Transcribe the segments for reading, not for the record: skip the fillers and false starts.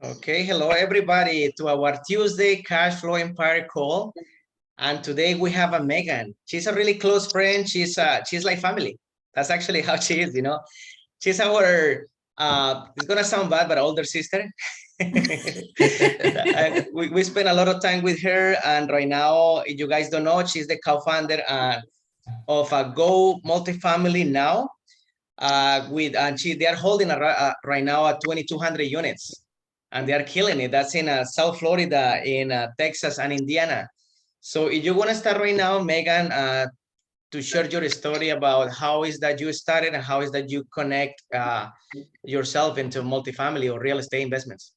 Okay, hello everybody to our Tuesday Cash Flow Empire call. And today we have a Megan. She's a really close friend. She's like family. That's actually how she is, you know. She's our it's gonna sound bad, but older sister. we spend a lot of time with her, and right now, if you guys don't know, she's the co-founder of Go MultiFamily now. They are holding right now at 2,200 units, and they are killing it. That's in South Florida, in Texas, and Indiana. So if you want to start right now, Megan, to share your story about how is that you started and how is that you connect yourself into multifamily or real estate investments.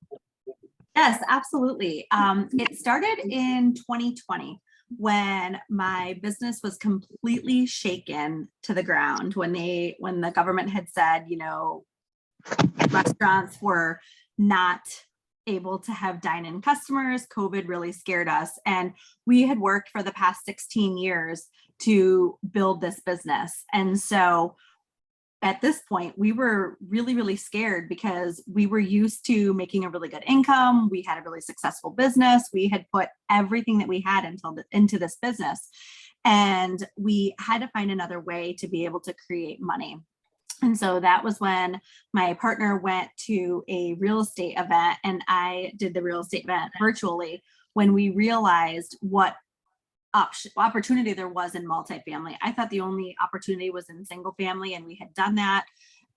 Yes, absolutely. It started in 2020 when my business was completely shaken to the ground when the government had said, you know, restaurants were not able to have dine-in customers. COVID really scared us. And we had worked for the past 16 years to build this business. And so at this point, we were really, really scared because we were used to making a really good income. We had a really successful business. We had put everything that we had into this business. And we had to find another way to be able to create money. And so that was when my partner went to a real estate event and I did the real estate event virtually when we realized what opportunity there was in multifamily. I thought the only opportunity was in single family, and we had done that.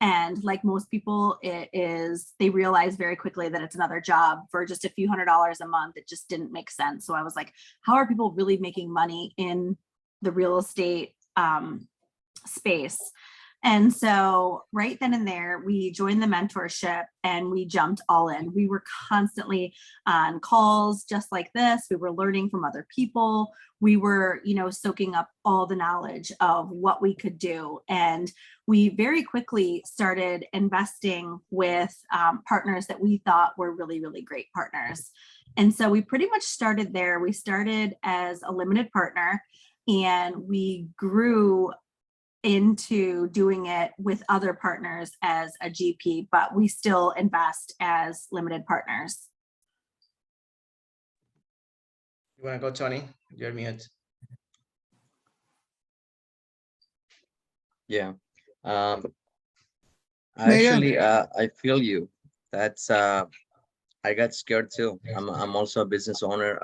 And like most people, they realize very quickly that it's another job for just a few $100s a month. It just didn't make sense. So I was like, how are people really making money in the real estate space? And so right then and there, we joined the mentorship and we jumped all in. We were constantly on calls just like this. We were learning from other people. We were, soaking up all the knowledge of what we could do. And we very quickly started investing with partners that we thought were really, really great partners. And so we pretty much started there. We started as a limited partner and we grew into doing it with other partners as a GP, but we still invest as limited partners. You want to go, Tony? You're mute. Yeah. Actually, I feel you. That's I got scared too. I'm also a business owner,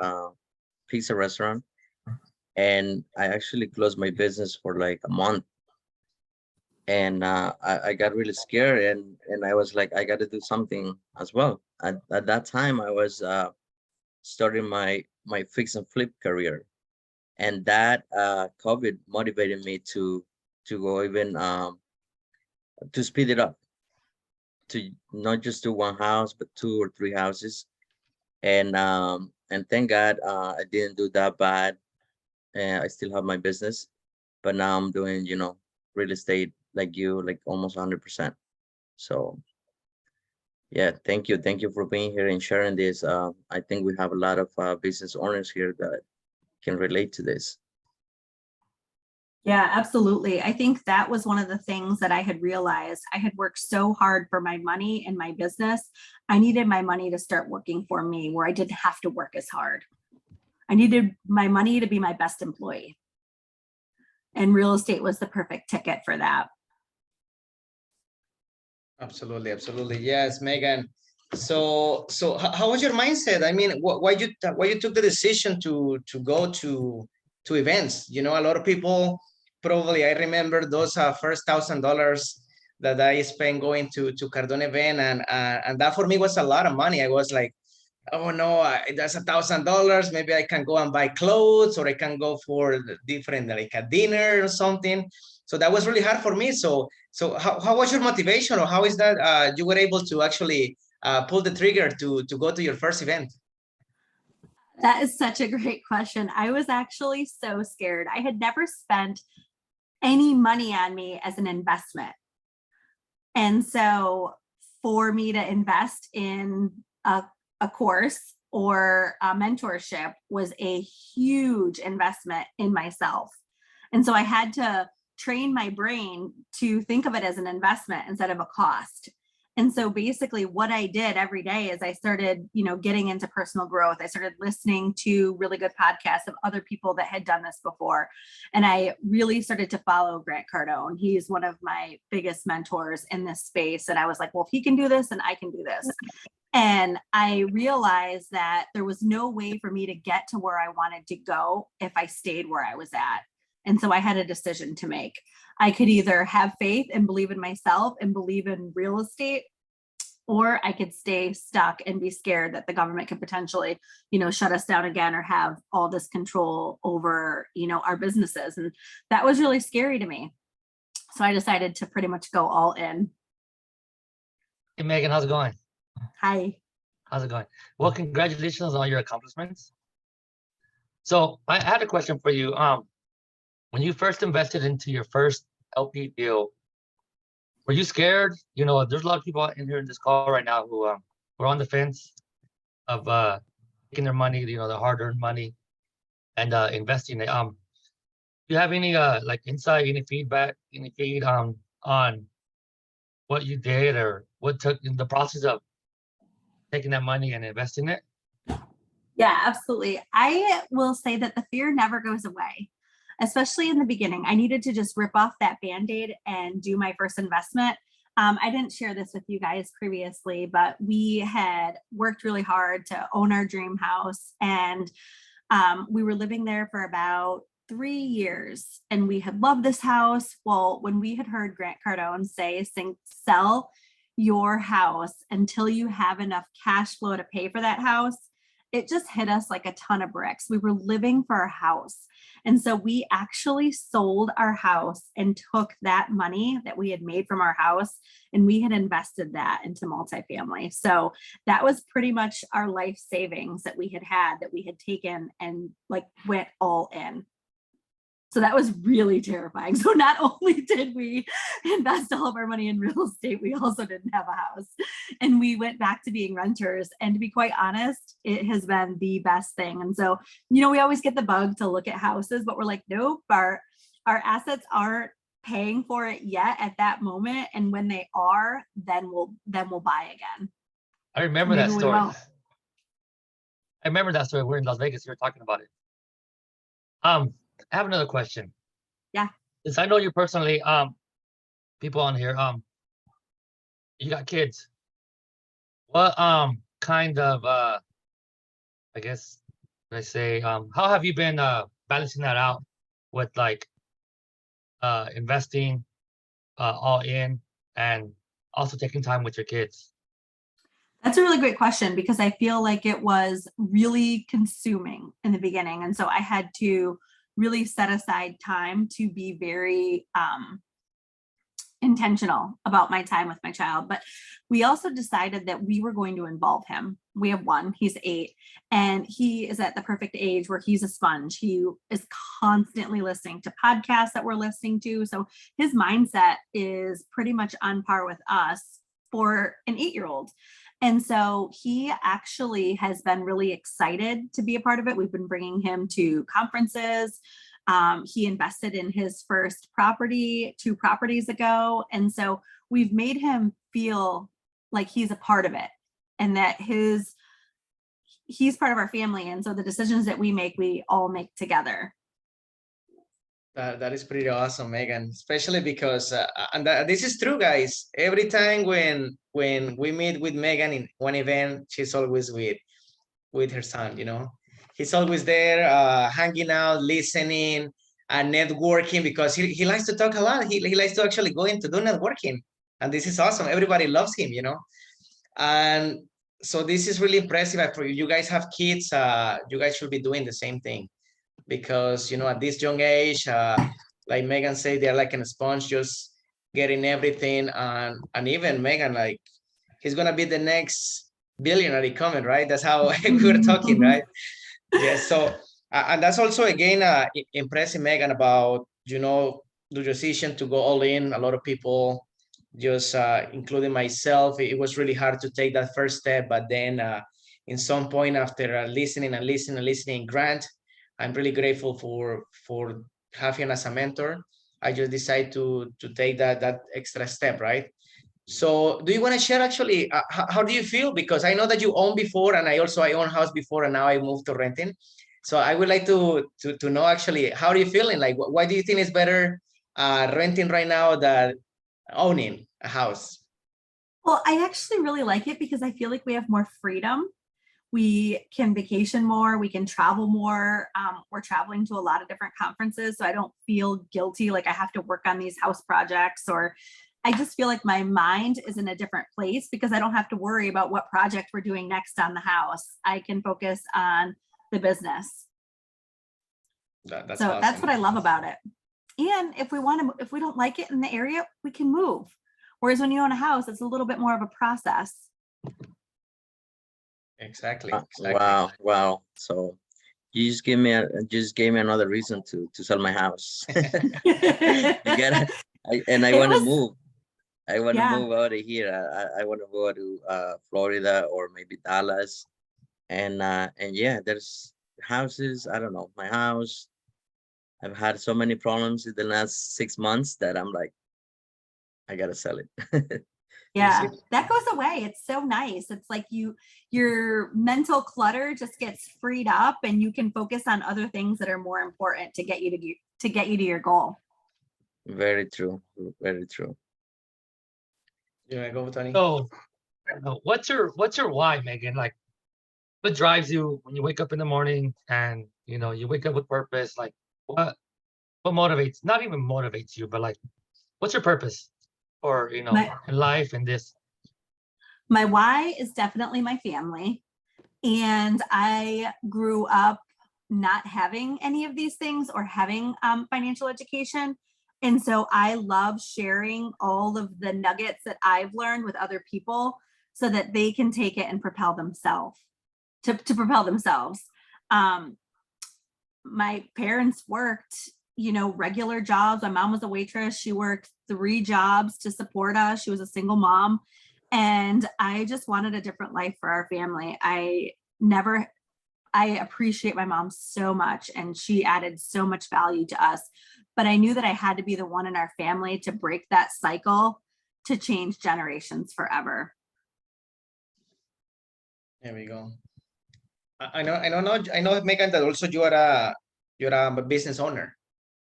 pizza restaurant, and I actually closed my business for like a month. And I got really scared, and I was like, I got to do something as well. At that time, I was starting my fix and flip career, and that COVID motivated me to go even to speed it up, to not just do one house but 2 or 3 houses. And thank God I didn't do that bad, and I still have my business, but now I'm doing real estate like you, like almost 100%. So yeah, thank you for being here and sharing this. I think we have a lot of business owners here that can relate to this. Yeah, absolutely. I think that was one of the things that I had realized. I had worked so hard for my money in my business. I needed my money to start working for me where I didn't have to work as hard. I needed my money to be my best employee. And real estate was the perfect ticket for that. Absolutely. Yes, Megan. So how was your mindset? I mean, why you took the decision to go to events? A lot of people probably, I remember those first $1,000 that I spent going to Cardone event, and that for me was a lot of money. I was like, oh no, that's $1,000. Maybe I can go and buy clothes, or I can go for different, like a dinner or something. So that was really hard for me. So how was your motivation, or how is that you were able to actually pull the trigger to go to your first event? That is such a great question. I was actually so scared. I had never spent any money on me as an investment. And so for me to invest in a course or a mentorship was a huge investment in myself. And so I had to train my brain to think of it as an investment instead of a cost. And so basically what I did every day is I started, getting into personal growth. I started listening to really good podcasts of other people that had done this before. And I really started to follow Grant Cardone. He's one of my biggest mentors in this space. And I was like, well, if he can do this, then I can do this. And I realized that there was no way for me to get to where I wanted to go if I stayed where I was at. And so I had a decision to make. I could either have faith and believe in myself and believe in real estate, or I could stay stuck and be scared that the government could potentially, shut us down again or have all this control over, our businesses. And that was really scary to me. So I decided to pretty much go all in. Hey, Megan, how's it going? Hi. How's it going? Well, congratulations on all your accomplishments. So I had a question for you. When you first invested into your first LP deal, were you scared? There's a lot of people in here in this call right now who were on the fence of taking their money, their hard-earned money, and investing it. Do you have any insight, any feedback, any feed on what you did or what took in the process of taking that money and investing it? Yeah, absolutely. I will say that the fear never goes away, especially in the beginning. I needed to just rip off that Band-Aid and do my first investment. I didn't share this with you guys previously, but we had worked really hard to own our dream house. And we were living there for about 3 years and we had loved this house. Well, when we had heard Grant Cardone say, sell your house until you have enough cash flow to pay for that house, it just hit us like a ton of bricks. We were living for a house. And so we actually sold our house and took that money that we had made from our house and we had invested that into multifamily. So that was pretty much our life savings that we had that we had taken and went all in. So that was really terrifying. So not only did we invest all of our money in real estate, we also didn't have a house. And we went back to being renters. And to be quite honest, it has been the best thing. And so, we always get the bug to look at houses, but we're like, nope, our assets aren't paying for it yet at that moment. And when they are, then we'll buy again. I remember that story. I remember that story. We're in Las Vegas. You were talking about it. I have another question. Yeah. Since I know you personally, people on here, you got kids. What kind of I guess I say how have you been balancing that out with investing all in and also taking time with your kids? That's a really great question because I feel like it was really consuming in the beginning. And so I had to really set aside time to be very intentional about my time with my child. But we also decided that we were going to involve him. We have one, he's 8, and he is at the perfect age where he's a sponge. He is constantly listening to podcasts that we're listening to. So his mindset is pretty much on par with us for an 8-year-old. And so he actually has been really excited to be a part of it. We've been bringing him to conferences. He invested in his first property 2 properties ago. And so we've made him feel like he's a part of it and that he's part of our family. And so the decisions that we all make together. That is pretty awesome, Megan, especially because, this is true, guys. Every time when we meet with Megan in one event, she's always with her son, He's always there, hanging out, listening, and networking because he likes to talk a lot. He likes to actually go into do networking. And this is awesome. Everybody loves him, And so this is really impressive. If you guys have kids, you guys should be doing the same thing. Because at this young age, like Megan said, they're like a sponge, just getting everything. And even Megan, he's gonna be the next billionaire coming, right? That's how we were talking, right? Yes. So and that's also again impressive, Megan, about the decision to go all in. A lot of people, just including myself, it was really hard to take that first step. But then in some point after listening, Grant, I'm really grateful for having as a mentor. I just decided to take that extra step, right? So do you want to share actually, how do you feel? Because I know that you owned before, and I own house before, and now I moved to renting. So I would like to know actually, how are you feeling? Like, why do you think it's better renting right now than owning a house? Well, I actually really like it because I feel like we have more freedom. We can vacation more, we can travel more. We're traveling to a lot of different conferences, so I don't feel guilty like I have to work on these house projects, or I just feel like my mind is in a different place because I don't have to worry about what project we're doing next on the house. I can focus on the business. That's so awesome. That's what I love about it. And if we don't like it in the area, we can move. Whereas when you own a house, it's a little bit more of a process. Exactly. Wow. So you just gave me another reason to sell my house. You gotta, I want to move. I want to move out of here. I want to go to Florida or maybe Dallas, and yeah, there's houses. I don't know, my house. I've had so many problems in the last 6 months that I'm like, I gotta sell it. Yeah, that goes away. It's so nice. It's like your mental clutter just gets freed up, and you can focus on other things that are more important to get you to your goal. Very true. Very true. Yeah, go, Tony. So, what's your why, Megan? Like, what drives you when you wake up in the morning and you wake up with purpose? Like, what motivates? Not even motivates you, but like, what's your purpose? Or in life and this? My why is definitely my family. And I grew up not having any of these things or having financial education. And so I love sharing all of the nuggets that I've learned with other people so that they can take it and propel themselves to propel themselves. My parents worked regular jobs. My mom was a waitress. She worked 3 jobs to support us. She was a single mom. And I just wanted a different life for our family. I appreciate my mom so much, and she added so much value to us. But I knew that I had to be the one in our family to break that cycle to change generations forever. There we go. I know, Megan, that also you're a business owner,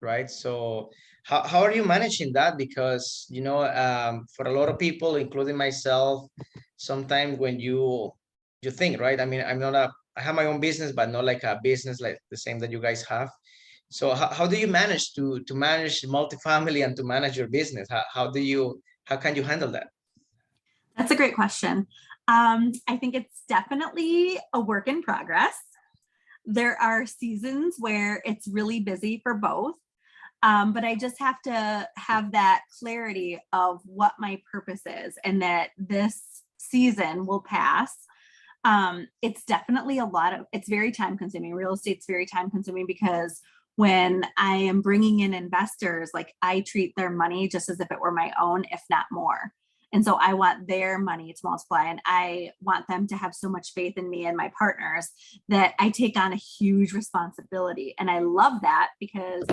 right? So how are you managing that? Because for a lot of people, including myself, sometimes when you think, right? I mean, I have my own business, but not like a business like the same that you guys have. So how do you manage to manage multifamily and to manage your business? How can you handle that? That's a great question. I think it's definitely a work in progress. There are seasons where it's really busy for both. But I just have to have that clarity of what my purpose is, and that this season will pass. It's definitely it's very time consuming. Real estate's very time consuming because when I am bringing in investors, like I treat their money just as if it were my own, if not more. And so I want their money to multiply, and I want them to have so much faith in me and my partners that I take on a huge responsibility. And I love that because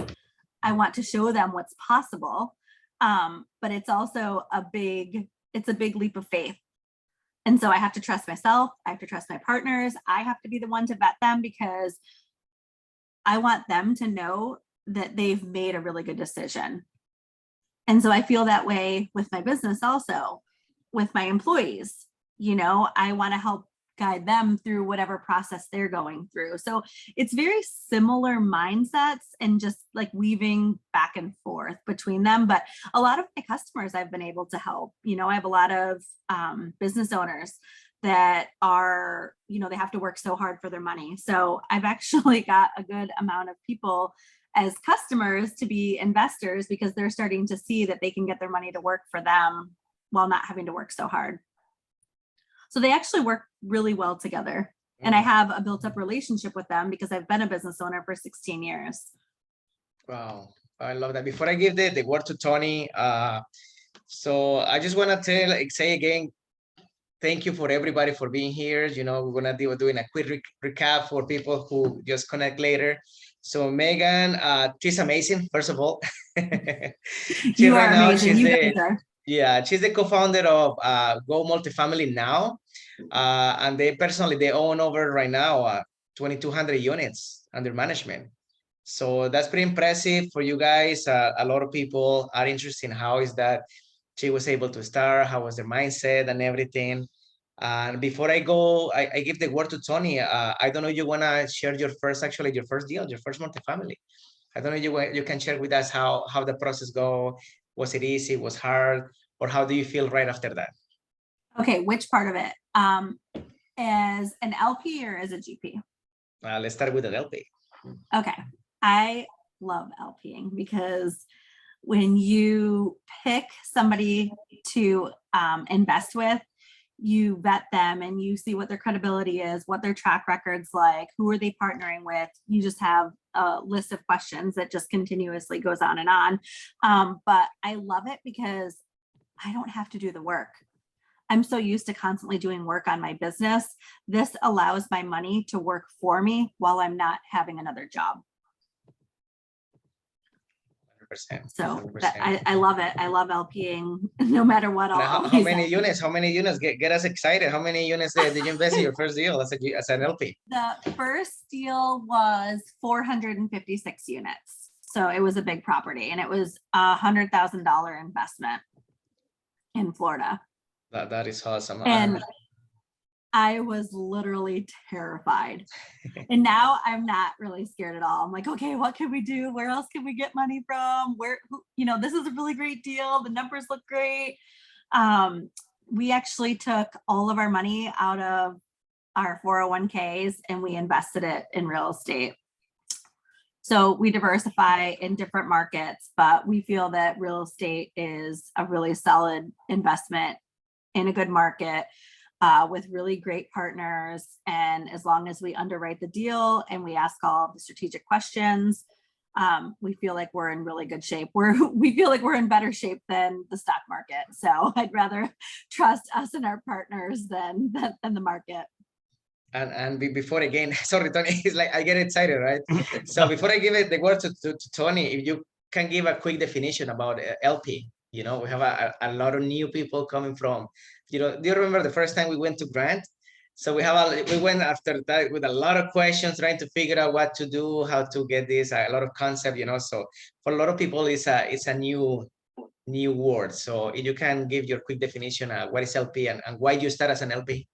I want to show them what's possible. But it's also a big leap of faith. And so I have to trust myself. I have to trust my partners. I have to be the one to vet them because I want them to know that they've made a really good decision. And so I feel that way with my business also, with my employees. I want to help guide them through whatever process they're going through. So it's very similar mindsets and just like weaving back and forth between them. But a lot of my customers I've been able to help. I have a lot of business owners that are, they have to work so hard for their money. So I've actually got a good amount of people as customers to be investors because they're starting to see that they can get their money to work for them while not having to work so hard. So they actually work really well together. And I have a built up relationship with them because I've been a business owner for 16 years. Wow, I love that. Before I give the word to Tony, so I just want to say again, thank you for everybody for being here. We're going to be doing a quick recap for people who just connect later. So Megan, she's amazing, first of all. You are amazing. You guys are. Yeah, she's the co-founder of Go MultiFamily now. And they own over right now 2,200 units under management. So that's pretty impressive for you guys. A lot of people are interested in how is that she was able to start, how was their mindset and everything. And before I go, I give the word to Tony. I don't know if you want to share your first deal, your first multifamily. I don't know if you can share with us how the process go. Was it easy? Was hard? Or how do you feel right after that? Okay, which part of it? As an LP or as a GP? Let's start with the LP. Okay, I love LPing because when you pick somebody to invest with, you vet them and you see what their credibility is, what their track record's like, who are they partnering with. You just have a list of questions that just continuously goes on and on. But I love it because I don't have to do the work. I'm so used to constantly doing work on my business. This allows my money to work for me while I'm not having another job. 100%. So that, I love it. I love LPing no matter what. How many units? How many units get us excited? How many units did you invest in your first deal as an LP? The first deal was 456 units. So it was a big property and it was $100,000 investment in Florida. That is awesome. And I was literally terrified. And now I'm not really scared at all. I'm like, okay, what can we do? Where else can we get money from? This is a really great deal. The numbers look great. We actually took all of our money out of our 401ks and we invested it in real estate. So we diversify in different markets, but we feel that real estate is a really solid investment in a good market with really great partners. And as long as we underwrite the deal and we ask all the strategic questions, we feel like we're in really good shape. We feel like we're in better shape than the stock market. So I'd rather trust us and our partners than the market. And before again, sorry, Tony, it's like I get excited, right? So before I give it the word to Tony, if you can give a quick definition about LP. We have a lot of new people coming from, do you remember the first time we went to Grant? So we went after that with a lot of questions, trying to figure out what to do, how to get this, a lot of concept, so for a lot of people, it's a new word. So if you can give your quick definition, what is LP and why you start as an LP?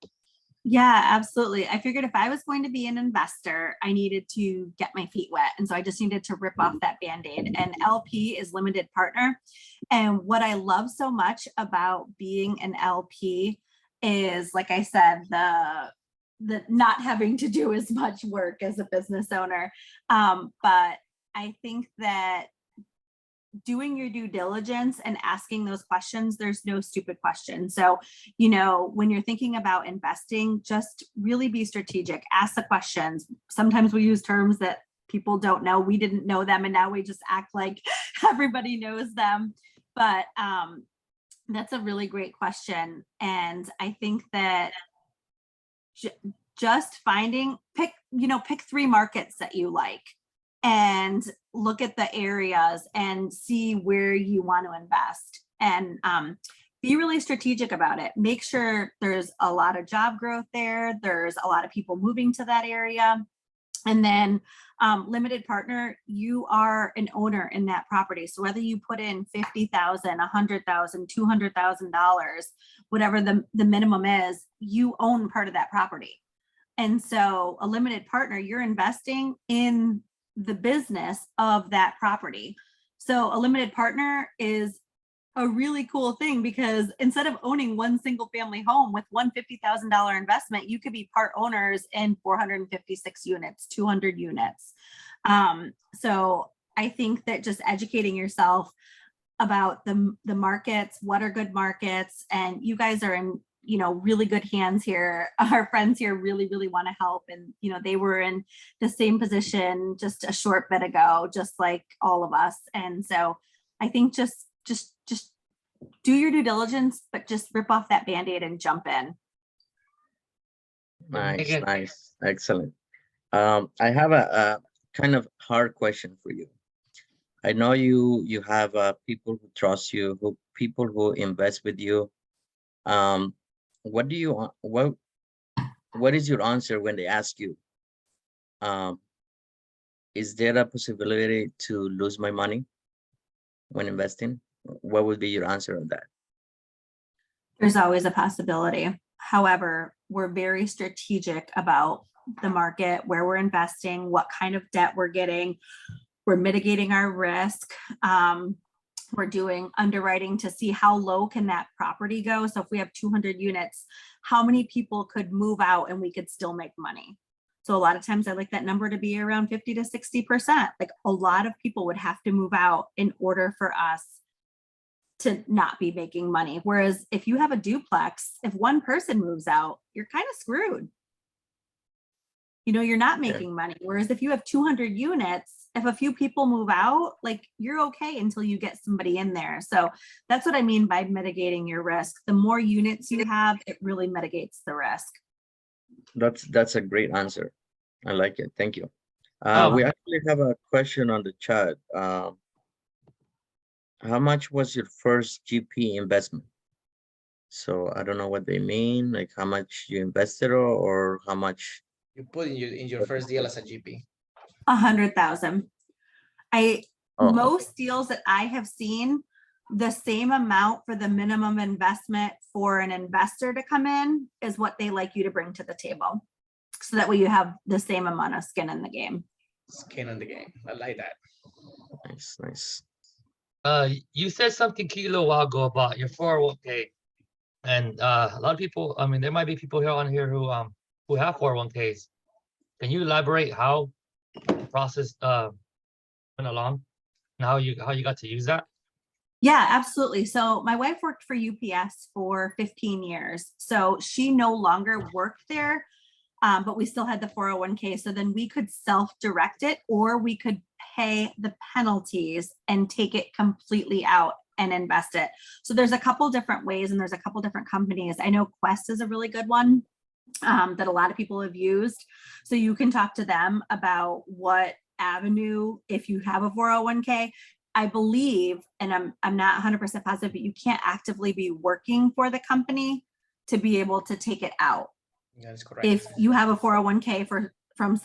Yeah, absolutely. I figured if I was going to be an investor, I needed to get my feet wet. And so I just needed to rip off that Band-Aid, and LP is limited partner. And what I love so much about being an LP is, like I said, the not having to do as much work as a business owner. But I think that doing your due diligence and asking those questions, there's no stupid question. So, when you're thinking about investing, just really be strategic, ask the questions. Sometimes we use terms that people don't know. We didn't know them, and now we just act like everybody knows them. But that's a really great question. And I think that just pick 3 markets that you like and look at the areas and see where you want to invest, and be really strategic about it. Make sure there's a lot of job growth there. There's a lot of people moving to that area. And then limited partner, you are an owner in that property. So whether you put in $50,000, $100,000, $200,000, whatever the minimum is, you own part of that property. And so a limited partner, you're investing in the business of that property. So a limited partner is a really cool thing, because instead of owning one single family home with one $50,000 investment, you could be part owners in 456 units, 200 units. So I think that just educating yourself about the markets, what are good markets, and you guys are in really good hands here. Our friends here really, really want to help. And, they were in the same position just a short bit ago, just like all of us. And so I think just do your due diligence, but just rip off that Band-Aid and jump in. Nice. Excellent. I have a kind of hard question for you. I know you have people who trust you, people who invest with you. What do you what is your answer when they ask you, um, is there a possibility to lose my money when investing? What would be your answer on that? There's always a possibility. However, we're very strategic about the market, where we're investing, what kind of debt we're getting. We're mitigating our risk. We're doing underwriting to see how low can that property go. So if we have 200 units, how many people could move out and we could still make money? So a lot of times I like that number to be around 50 to 60%. Like a lot of people would have to move out in order for us to not be making money. Whereas if you have a duplex, if one person moves out, you're kind of screwed. You know, you're not making money. Whereas if you have 200 units, if a few people move out, like you're okay until you get somebody in there. So that's what I mean by mitigating your risk. The more units you have, it really mitigates the risk. That's a great answer. I like it. Thank you. Oh. We actually have a question on the chat. How much was your first GP investment? So I don't know what they mean, like how much you invested or how much You put in your first deal as a GP. 100,000. Most deals that I have seen, the same amount for the minimum investment for an investor to come in is what they like you to bring to the table. So that way you have the same amount of skin in the game. Skin in the game. I like that. Nice. You said something key a little while ago about your 401k, and a lot of people. I mean, there might be people here on here who have 401ks. Can you elaborate how the process went along and how you got to use that? Yeah, absolutely. So my wife worked for UPS for 15 years. So she no longer worked there, but we still had the 401k. So then we could self-direct it, or we could pay the penalties and take it completely out and invest it. So there's a couple different ways, and there's a couple different companies. I know Quest is a really good one that a lot of people have used. So you can talk to them about what avenue, if you have a 401k. I believe, and I'm not 100% positive, but you can't actively be working for the company to be able to take it out. That's correct. If you have a 401k from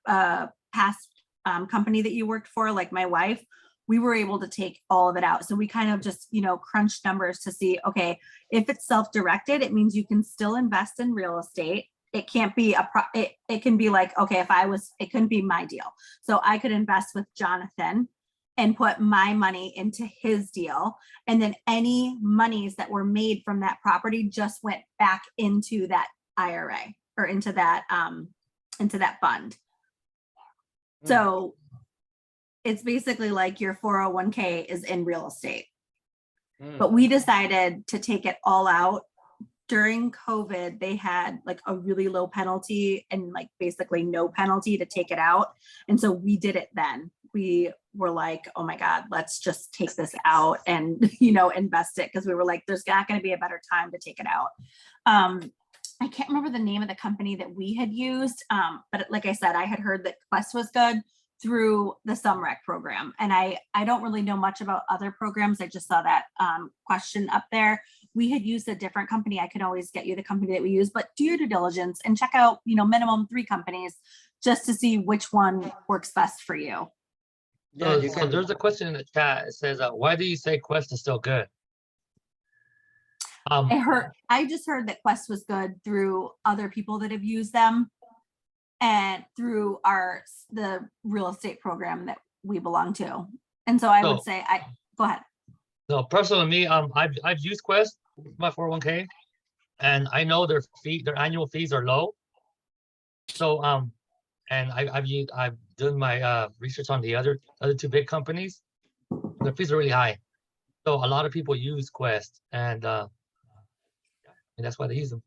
a past company that you worked for, like my wife, we were able to take all of it out. So we kind of just, crunched numbers to see, okay, if it's self-directed, it means you can still invest in real estate. It can't be it can be like, okay, it couldn't be my deal. So I could invest with Jonathan and put my money into his deal. And then any monies that were made from that property just went back into that IRA or into that fund. So it's basically like your 401k is in real estate. But we decided to take it all out. During COVID, they had like a really low penalty and like basically no penalty to take it out. And so we did it then. We were like, oh my God, let's just take this out and, invest it. Because we were like, there's not going to be a better time to take it out. I can't remember the name of the company that we had used. But like I said, I had heard that Quest was good through the SumRec program. And I don't really know much about other programs. I just saw that question up there. We had used a different company. I could always get you the company that we use, but do your due diligence and check out, minimum 3 companies just to see which one works best for you. So there's a question in the chat. It says, why do you say Quest is still good? I just heard that Quest was good through other people that have used them and through the real estate program that we belong to. And so I would say, go ahead. So personally, me, I've used Quest with my 401k, and I know their annual fees are low. So and I've done my research on the other 2 big companies. Their fees are really high. So a lot of people use Quest, and that's why they use them.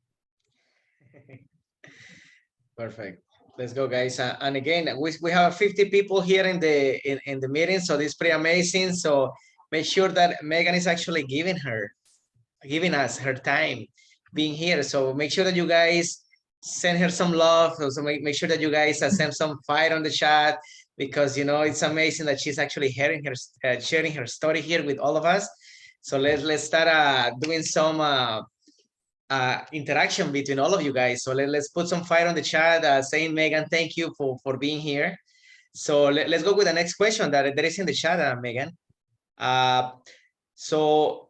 Perfect. Let's go, guys. And again, we have 50 people here in the meeting, so this is pretty amazing. So make sure that Megan is actually giving us her time being here. So make sure that you guys send her some love. Also make sure that you guys send some fire on the chat. because it's amazing that she's actually sharing her story here with all of us. So let's start doing some interaction between all of you guys. So let's put some fire on the chat, saying, Megan, thank you for being here. So let's go with the next question that is in the chat, Megan. So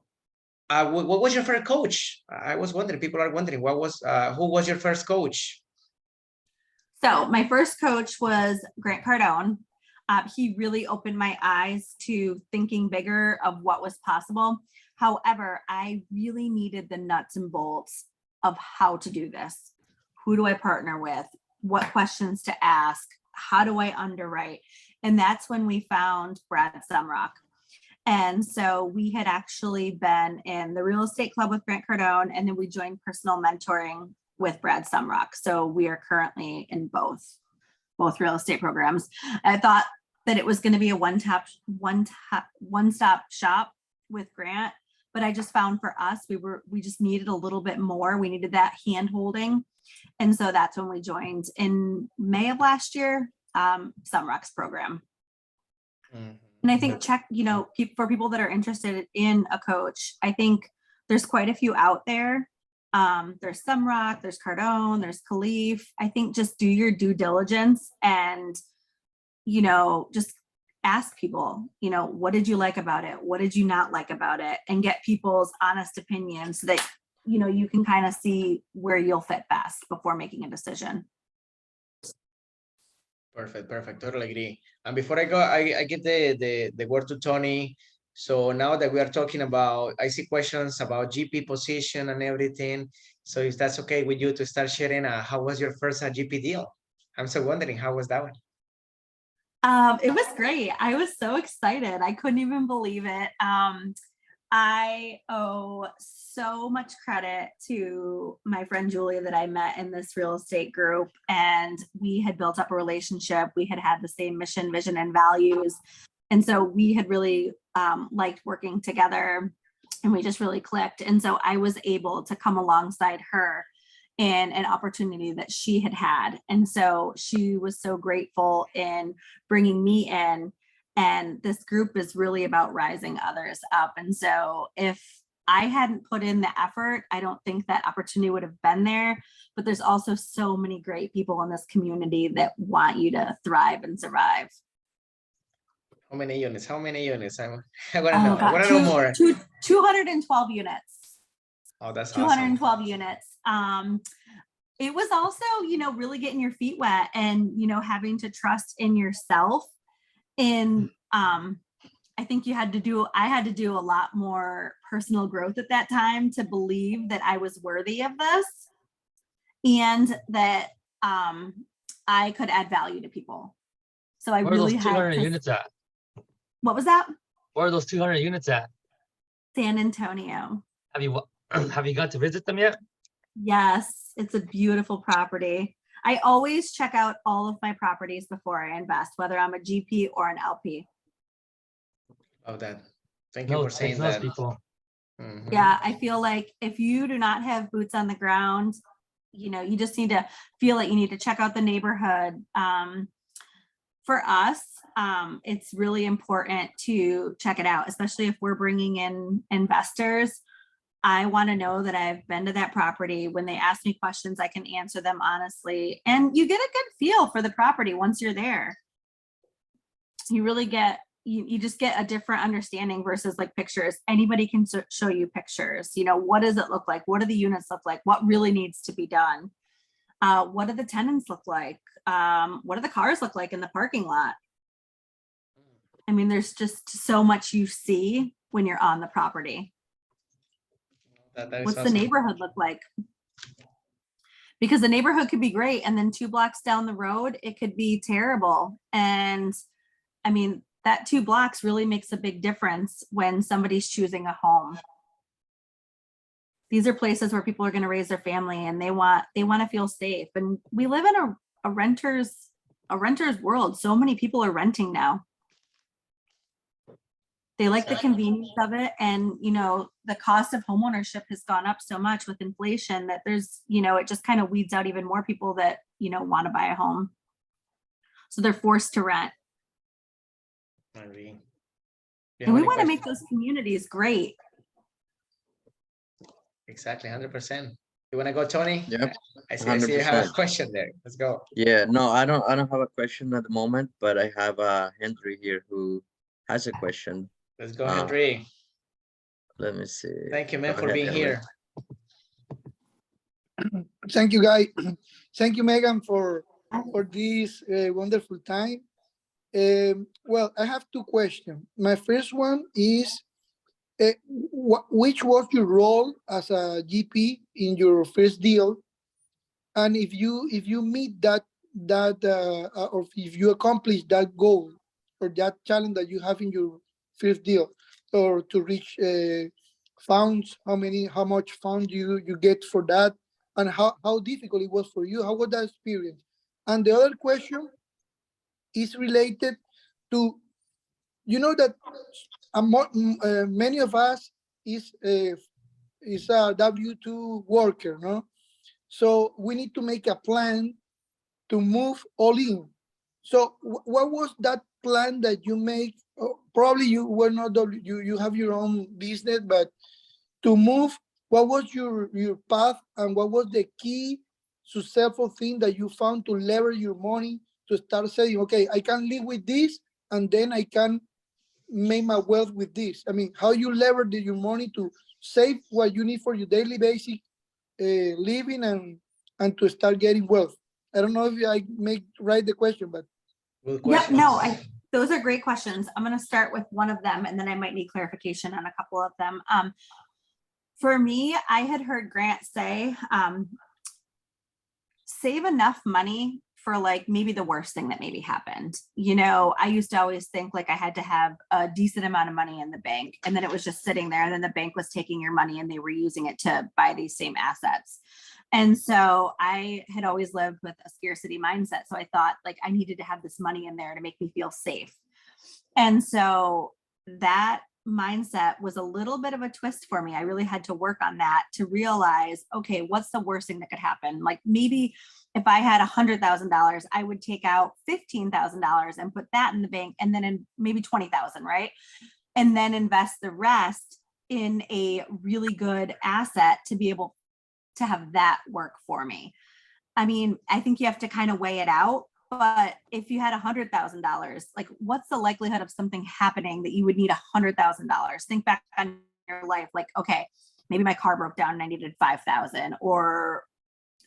what was your first coach? I was wondering, people are wondering, who was your first coach? So my first coach was Grant Cardone. He really opened my eyes to thinking bigger of what was possible. However, I really needed the nuts and bolts of how to do this. Who do I partner with? What questions to ask? How do I underwrite? And that's when we found Brad Sumrock. And so we had actually been in the real estate club with Grant Cardone, and then we joined personal mentoring with Brad Sumrock. So we are currently in both real estate programs. I thought that it was going to be a one-stop shop with Grant, but I just found for us, we just needed a little bit more. We needed that hand holding. And so that's when we joined in May of last year, Sumrock's program. Mm-hmm. And I think for people that are interested in a coach, I think there's quite a few out there. There's Sumrock, there's Cardone, there's Khalif. I think just do your due diligence and, just ask people, what did you like about it? What did you not like about it? And get people's honest opinions so that, you can kind of see where you'll fit best before making a decision. Perfect. Totally agree. And before I go, I give the word to Tony. So now that we are talking about, I see questions about GP position and everything. So if that's okay with you to start sharing, how was your first GP deal? I'm so wondering, how was that one? It was great. I was so excited. I couldn't even believe it. I owe so much credit to my friend Julie that I met in this real estate group, and we had built up a relationship. We had the same mission, vision, and values. And so we had really liked working together, and we just really clicked. And so I was able to come alongside her in an opportunity that she had. And so she was so grateful in bringing me in. And this group is really about rising others up. And so if I hadn't put in the effort, I don't think that opportunity would have been there. But there's also so many great people in this community that want you to thrive and survive. How many units? I want to know. I want to know more. 212 units. Oh, that's 212 awesome. units. It was also, really getting your feet wet and, having to trust in yourself. And I think I had to do a lot more personal growth at that time to believe that I was worthy of this and that I could add value to people. So I really had 200 units at? What was that? Where are those 200 units at? San Antonio. Have you got to visit them yet? Yes, it's a beautiful property. I always check out all of my properties before I invest, whether I'm a GP or an LP. Oh, that. Thank you for saying that. People. Mm-hmm. Yeah, I feel like if you do not have boots on the ground, you just need to feel like you need to check out the neighborhood. For us, it's really important to check it out, especially if we're bringing in investors. I want to know that I've been to that property. When they ask me questions, I can answer them honestly. And you get a good feel for the property once you're there. You really you just get a different understanding versus like pictures. Anybody can show you pictures. What does it look like? What do the units look like? What really needs to be done? What do the tenants look like? What do the cars look like in the parking lot? I mean, there's just so much you see when you're on the property. What's awesome. The neighborhood look like? Because the neighborhood could be great, and then 2 blocks down the road, it could be terrible. And I mean, that 2 blocks really makes a big difference when somebody's choosing a home. These are places where people are going to raise their family, and they want to feel safe. And we live in a renter's world. So many people are renting now. They like the convenience of it. And, the cost of homeownership has gone up so much with inflation that there's, it just kind of weeds out even more people that, want to buy a home. So they're forced to rent. I agree. And we want to make those communities great. Exactly, 100%. You want to go, Tony? Yep. I see you have a 100%. question there. Let's go. Yeah, no, I don't have a question at the moment, but I have Henry here who has a question. Let's go, Henry. Let me see. Thank you, man, Go for ahead, being Henry. here. Thank you, guys. Thank you, Megan, for this wonderful time. Well, I have two questions. My first one is, which was your role as a GP in your first deal, and if you meet that or if you accomplish that goal or that challenge that you have in your first deal, or to reach funds, how much fund you get for that, and how difficult it was for you, how was that experience? And the other question is related to, you know, that many of us is a W-2 worker, no? So we need to make a plan to move all in. So what was that plan that you make? Probably you were not you have your own business, but to move, what was your path, and what was the key successful thing that you found to leverage your money to start saying, okay, I can live with this, and then I can make my wealth with this? I mean, how you leverage your money to save what you need for your daily basic living, and to start getting wealth. I don't know if I make right the question, but Yeah, no, those are great questions. I'm going to start with one of them, and then I might need clarification on a couple of them. For me, I had heard Grant say, save enough money for like maybe the worst thing that maybe happened. You know, I used to always think like I had to have a decent amount of money in the bank, and then it was just sitting there, and then the bank was taking your money and they were using it to buy these same assets. And so I had always lived with a scarcity mindset. So I thought like I needed to have this money in there to make me feel safe. And so that mindset was a little bit of a twist for me. I really had to work on that to realize, okay, what's the worst thing that could happen? Like maybe if I had $100,000, I would take out $15,000 and put that in the bank, and then in maybe 20,000, right? And then invest the rest in a really good asset to be able to have that work for me. I mean, I think you have to kind of weigh it out. But if you had $100,000, like what's the likelihood of something happening that you would need $100,000? Think back on your life, like, okay, maybe my car broke down and I needed 5,000, or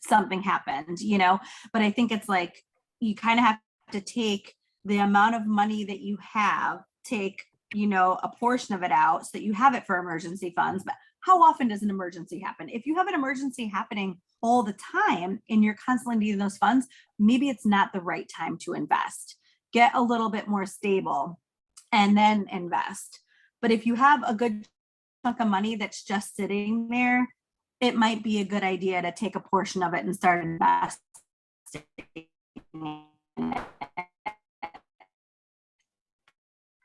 something happened, you know? But I think it's like, you kind of have to take the amount of money that you have, take, you know, a portion of it out so that you have it for emergency funds. But how often does an emergency happen? If you have an emergency happening all the time and you're constantly needing those funds, maybe it's not the right time to invest. Get a little bit more stable and then invest. But if you have a good chunk of money that's just sitting there, it might be a good idea to take a portion of it and start investing.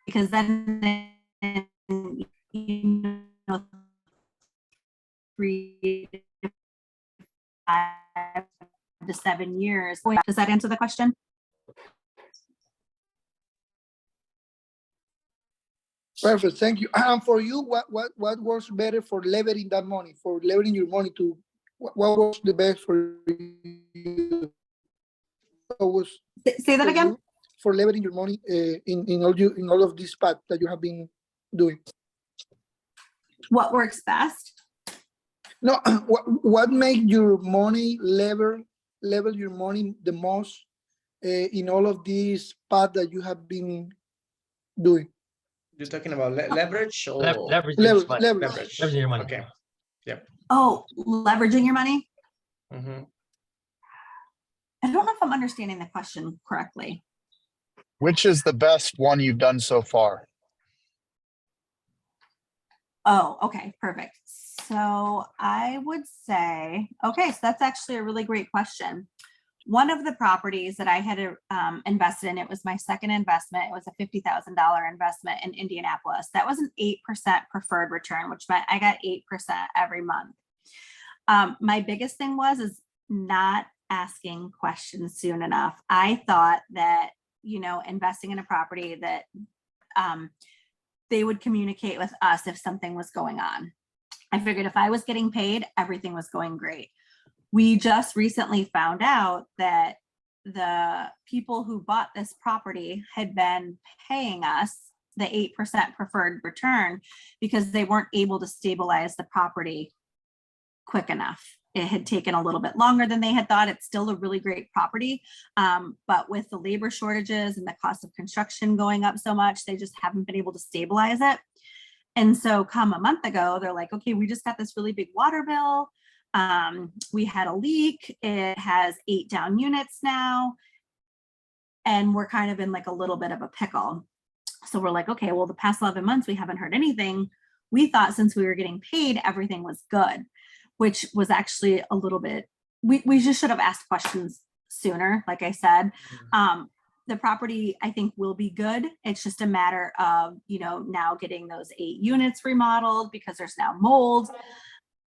Because then, you know, 3 to 5 to 7 years. Does that answer the question? perfect. Thank you. And for you, what works better for leveraging that money, for leveraging your money to, what works the best for you? Say that again. For leveraging your money in all of this path that you have been doing. What works best? No, what makes your money level your money the most in all of these paths that you have been doing? You're talking about leverage or Leverage leverage? your money. Okay. Yep. Oh, leveraging your money? Mm-hmm. I don't know if I'm understanding the question correctly. Which is the best one you've done so far? Oh, okay, perfect. So I would say, okay, so that's actually a really great question. One of the properties that I had invested in, it was my second investment. It was a $50,000 investment in Indianapolis. That was an 8% preferred return, which meant I got 8% every month. My biggest thing is not asking questions soon enough. I thought that, you know, investing in a property that they would communicate with us if something was going on. I figured if I was getting paid, everything was going great. We just recently found out that the people who bought this property had been paying us the 8% preferred return because they weren't able to stabilize the property quick enough. It had taken a little bit longer than they had thought. It's still a really great property, but with the labor shortages and the cost of construction going up so much, they just haven't been able to stabilize it. And so come a month ago, they're like, okay, we just got this really big water bill. We had a leak. It has 8 down units now. And we're kind of in like a little bit of a pickle. So we're like, okay, well, the past 11 months, we haven't heard anything. We thought since we were getting paid, everything was good, which was actually a little bit, we just should have asked questions sooner. Like I said, the property, I think, will be good. It's just a matter of, now getting those 8 units remodeled because there's now mold,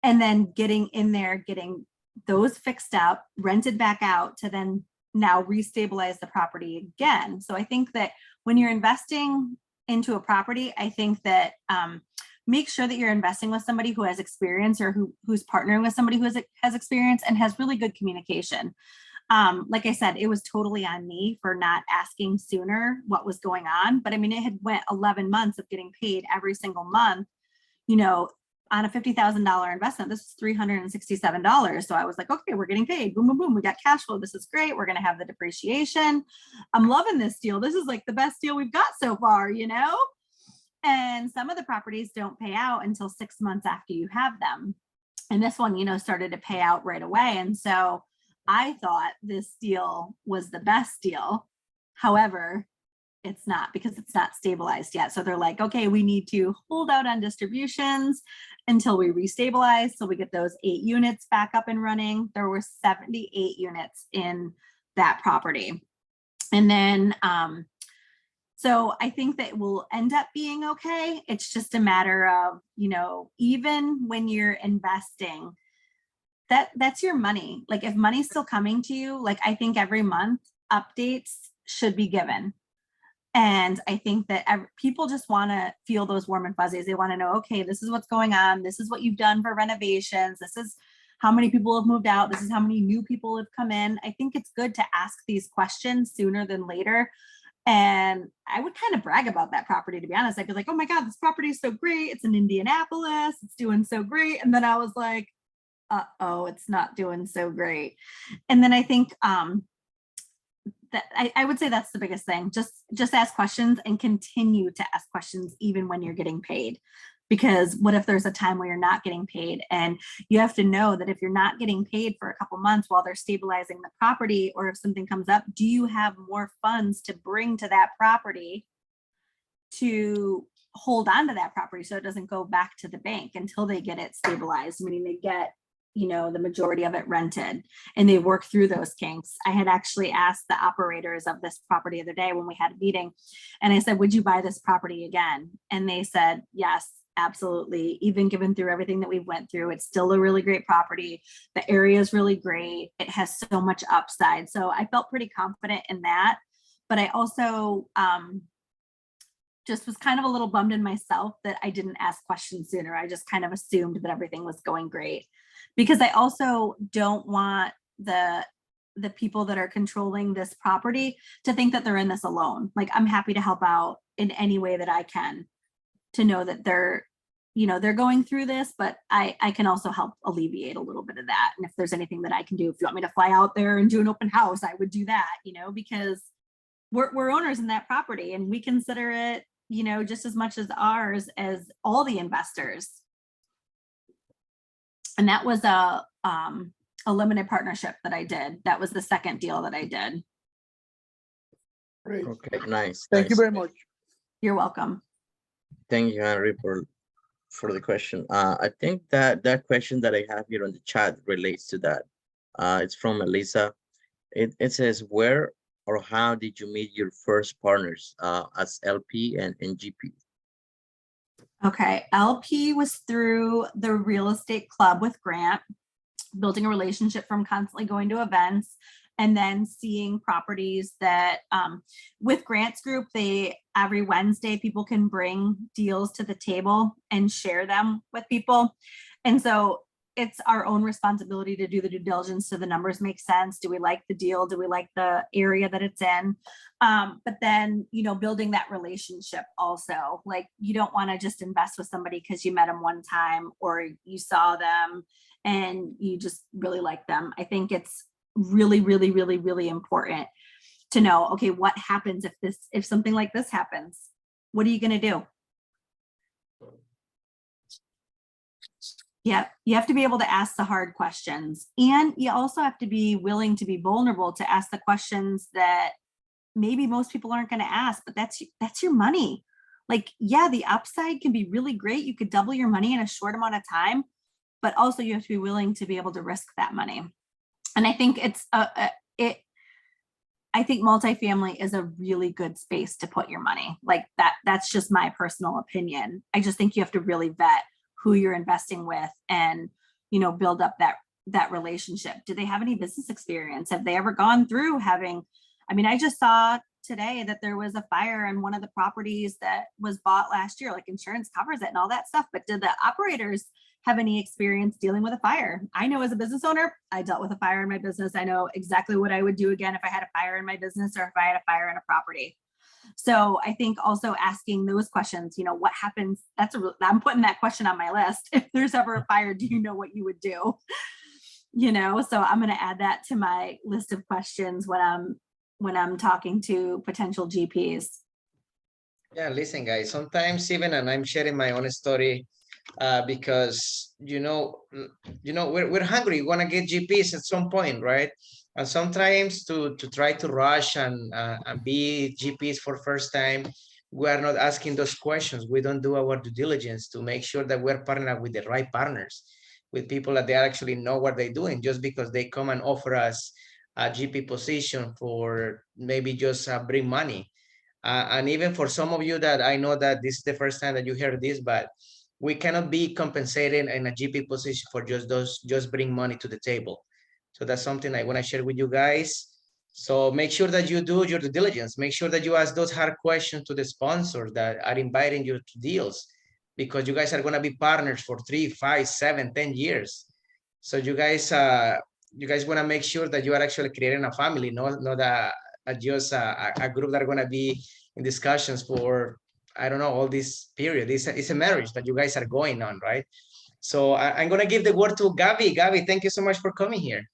and then getting in there, getting those fixed up, rented back out to then now restabilize the property again. So I think that when you're investing into a property, I think that make sure that you're investing with somebody who has experience, or who's partnering with somebody who has experience and has really good communication. Like I said, it was totally on me for not asking sooner what was going on. But I mean, it had went 11 months of getting paid every single month, on a $50,000 investment. This is $367. So I was like, okay, we're getting paid. Boom, boom, boom. We got cash flow. This is great. We're going to have the depreciation. I'm loving this deal. This is like the best deal we've got so far, And some of the properties don't pay out until 6 months after you have them. And this one, started to pay out right away. And so I thought this deal was the best deal. However, it's not, because it's not stabilized yet. So they're like, okay, we need to hold out on distributions until we restabilize. So we get those 8 units back up and running. There were 78 units in that property. And then, so I think that will end up being okay. It's just a matter of, even when you're investing, that's your money. Like if money's still coming to you, like I think every month updates should be given. And I think that people just want to feel those warm and fuzzies. They want to know, okay, this is what's going on. This is what you've done for renovations. This is how many people have moved out. This is how many new people have come in. I think it's good to ask these questions sooner than later. And I would kind of brag about that property, to be honest. I'd be like, oh my God, this property is so great. It's in Indianapolis. It's doing so great. And then I was like, uh-oh, it's not doing so great. And then I think that I would say that's the biggest thing. Just ask questions and continue to ask questions even when you're getting paid. Because what if there's a time where you're not getting paid? And you have to know that if you're not getting paid for a couple months while they're stabilizing the property, or if something comes up, do you have more funds to bring to that property to hold on to that property so it doesn't go back to the bank until they get it stabilized, meaning they get the majority of it rented and they work through those kinks. I had actually asked the operators of this property the other day when we had a meeting, and I said, would you buy this property again? And they said, yes, absolutely. Even given through everything that we went through, it's still a really great property. The area is really great. It has so much upside. So I felt pretty confident in that. But I also just was kind of a little bummed in myself that I didn't ask questions sooner. I just kind of assumed that everything was going great, because I also don't want the people that are controlling this property to think that they're in this alone. Like, I'm happy to help out in any way that I can, to know that they're going through this, but I can also help alleviate a little bit of that. And if there's anything that I can do, if you want me to fly out there and do an open house, I would do that, because we're owners in that property, and we consider it, just as much as ours as all the investors. And that was a limited partnership that I did. That was the second deal that I did. Great. Okay, nice. Thank you nice. very much. You're welcome. Thank you, Henry, for the question. I think that question that I have here on the chat relates to that. It's from Elisa. It says, where or how did you meet your first partners as LP and GP? Okay, LP was through the real estate club with Grant, building a relationship from constantly going to events and then seeing properties that with Grants Group, every Wednesday people can bring deals to the table and share them with people. And so it's our own responsibility to do the due diligence so the numbers make sense. Do we like the deal? Do we like the area that it's in? But then, you know, building that relationship also, like you don't want to just invest with somebody because you met them one time or you saw them and you just really like them. I think it's really, really, really, really important to know, okay, what happens if something like this happens? What are you going to do? Yeah, you have to be able to ask the hard questions, and you also have to be willing to be vulnerable to ask the questions that maybe most people aren't going to ask, but that's your money. Like, yeah, the upside can be really great. You could double your money in a short amount of time, but also you have to be willing to be able to risk that money. And I think I think multifamily is a really good space to put your money. Like that's just my personal opinion. I just think you have to really vet who you're investing with and, you know, build up that relationship. Do they have any business experience? Have they ever gone through having, I mean, I just saw today that there was a fire in one of the properties that was bought last year, like insurance covers it and all that stuff. But did the operators have any experience dealing with a fire? I know as a business owner, I dealt with a fire in my business. I know exactly what I would do again if I had a fire in my business or if I had a fire in a property. So I think also asking those questions, you know, what happens? I'm putting that question on my list. If there's ever a fire, do you know what you would do? You know, so I'm going to add that to my list of questions when I'm talking to potential GPs. Yeah, listen, guys, sometimes even, and I'm sharing my own story, because we're hungry. We want to get GPs at some point, right? And sometimes to try to rush and be GPs for first time, we are not asking those questions. We don't do our due diligence to make sure that we're partnering with the right partners, with people that they actually know what they're doing. Just because they come and offer us a GP position for maybe just bring money. And even for some of you that I know that this is the first time that you hear this, but we cannot be compensated in a GP position for just bring money to the table. So that's something I want to share with you guys. So make sure that you do your due diligence. Make sure that you ask those hard questions to the sponsors that are inviting you to deals, because you guys are going to be partners for 3, 5, 7, 10 years. So you guys want to make sure that you are actually creating a family, not just a group that are going to be in discussions for, I don't know, all this period. It's a marriage that you guys are going on, right? So I'm going to give the word to Gabby. Gabby, thank you so much for coming here.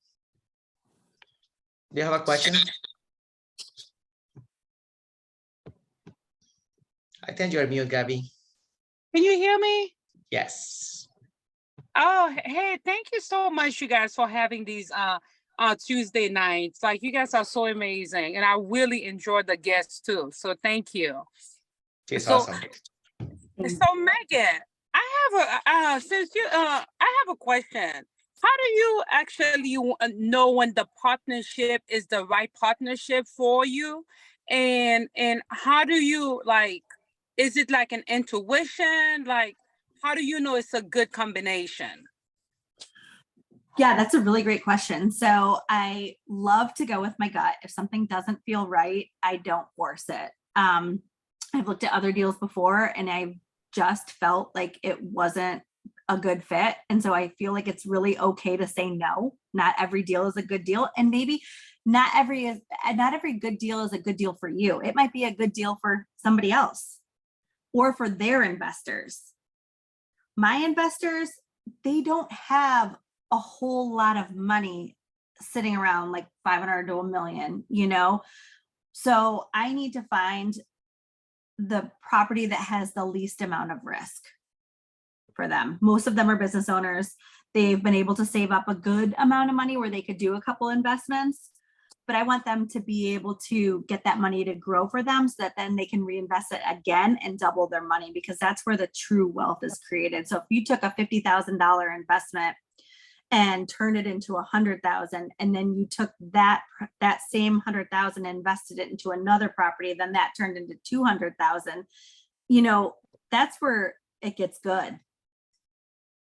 Do you have a question? I think you're mute, Gabby. Can you hear me? Yes. Oh, hey, thank you so much, you guys, for having these Tuesday nights. Like, you guys are so amazing, and I really enjoyed the guests too. So thank you. She's awesome. So Megan, I have a question. How do you actually know when the partnership is the right partnership for you? And how do you, like, is it like an intuition? Like, how do you know it's a good combination? Yeah, that's a really great question. So I love to go with my gut. If something doesn't feel right, I don't force it. I've looked at other deals before and I just felt like it wasn't a good fit. And so I feel like it's really okay to say no. Not every deal is a good deal. And maybe not every good deal is a good deal for you. It might be a good deal for somebody else or for their investors. My investors, they don't have a whole lot of money sitting around, like 500 to $1 million, you know? So I need to find the property that has the least amount of risk for them. Most of them are business owners. They've been able to save up a good amount of money where they could do a couple investments, but I want them to be able to get that money to grow for them so that then they can reinvest it again and double their money, because that's where the true wealth is created. So if you took a $50,000 investment and turned it into 100,000, and then you took that same 100,000 and invested it into another property, then that turned into 200,000, you know, that's where it gets good,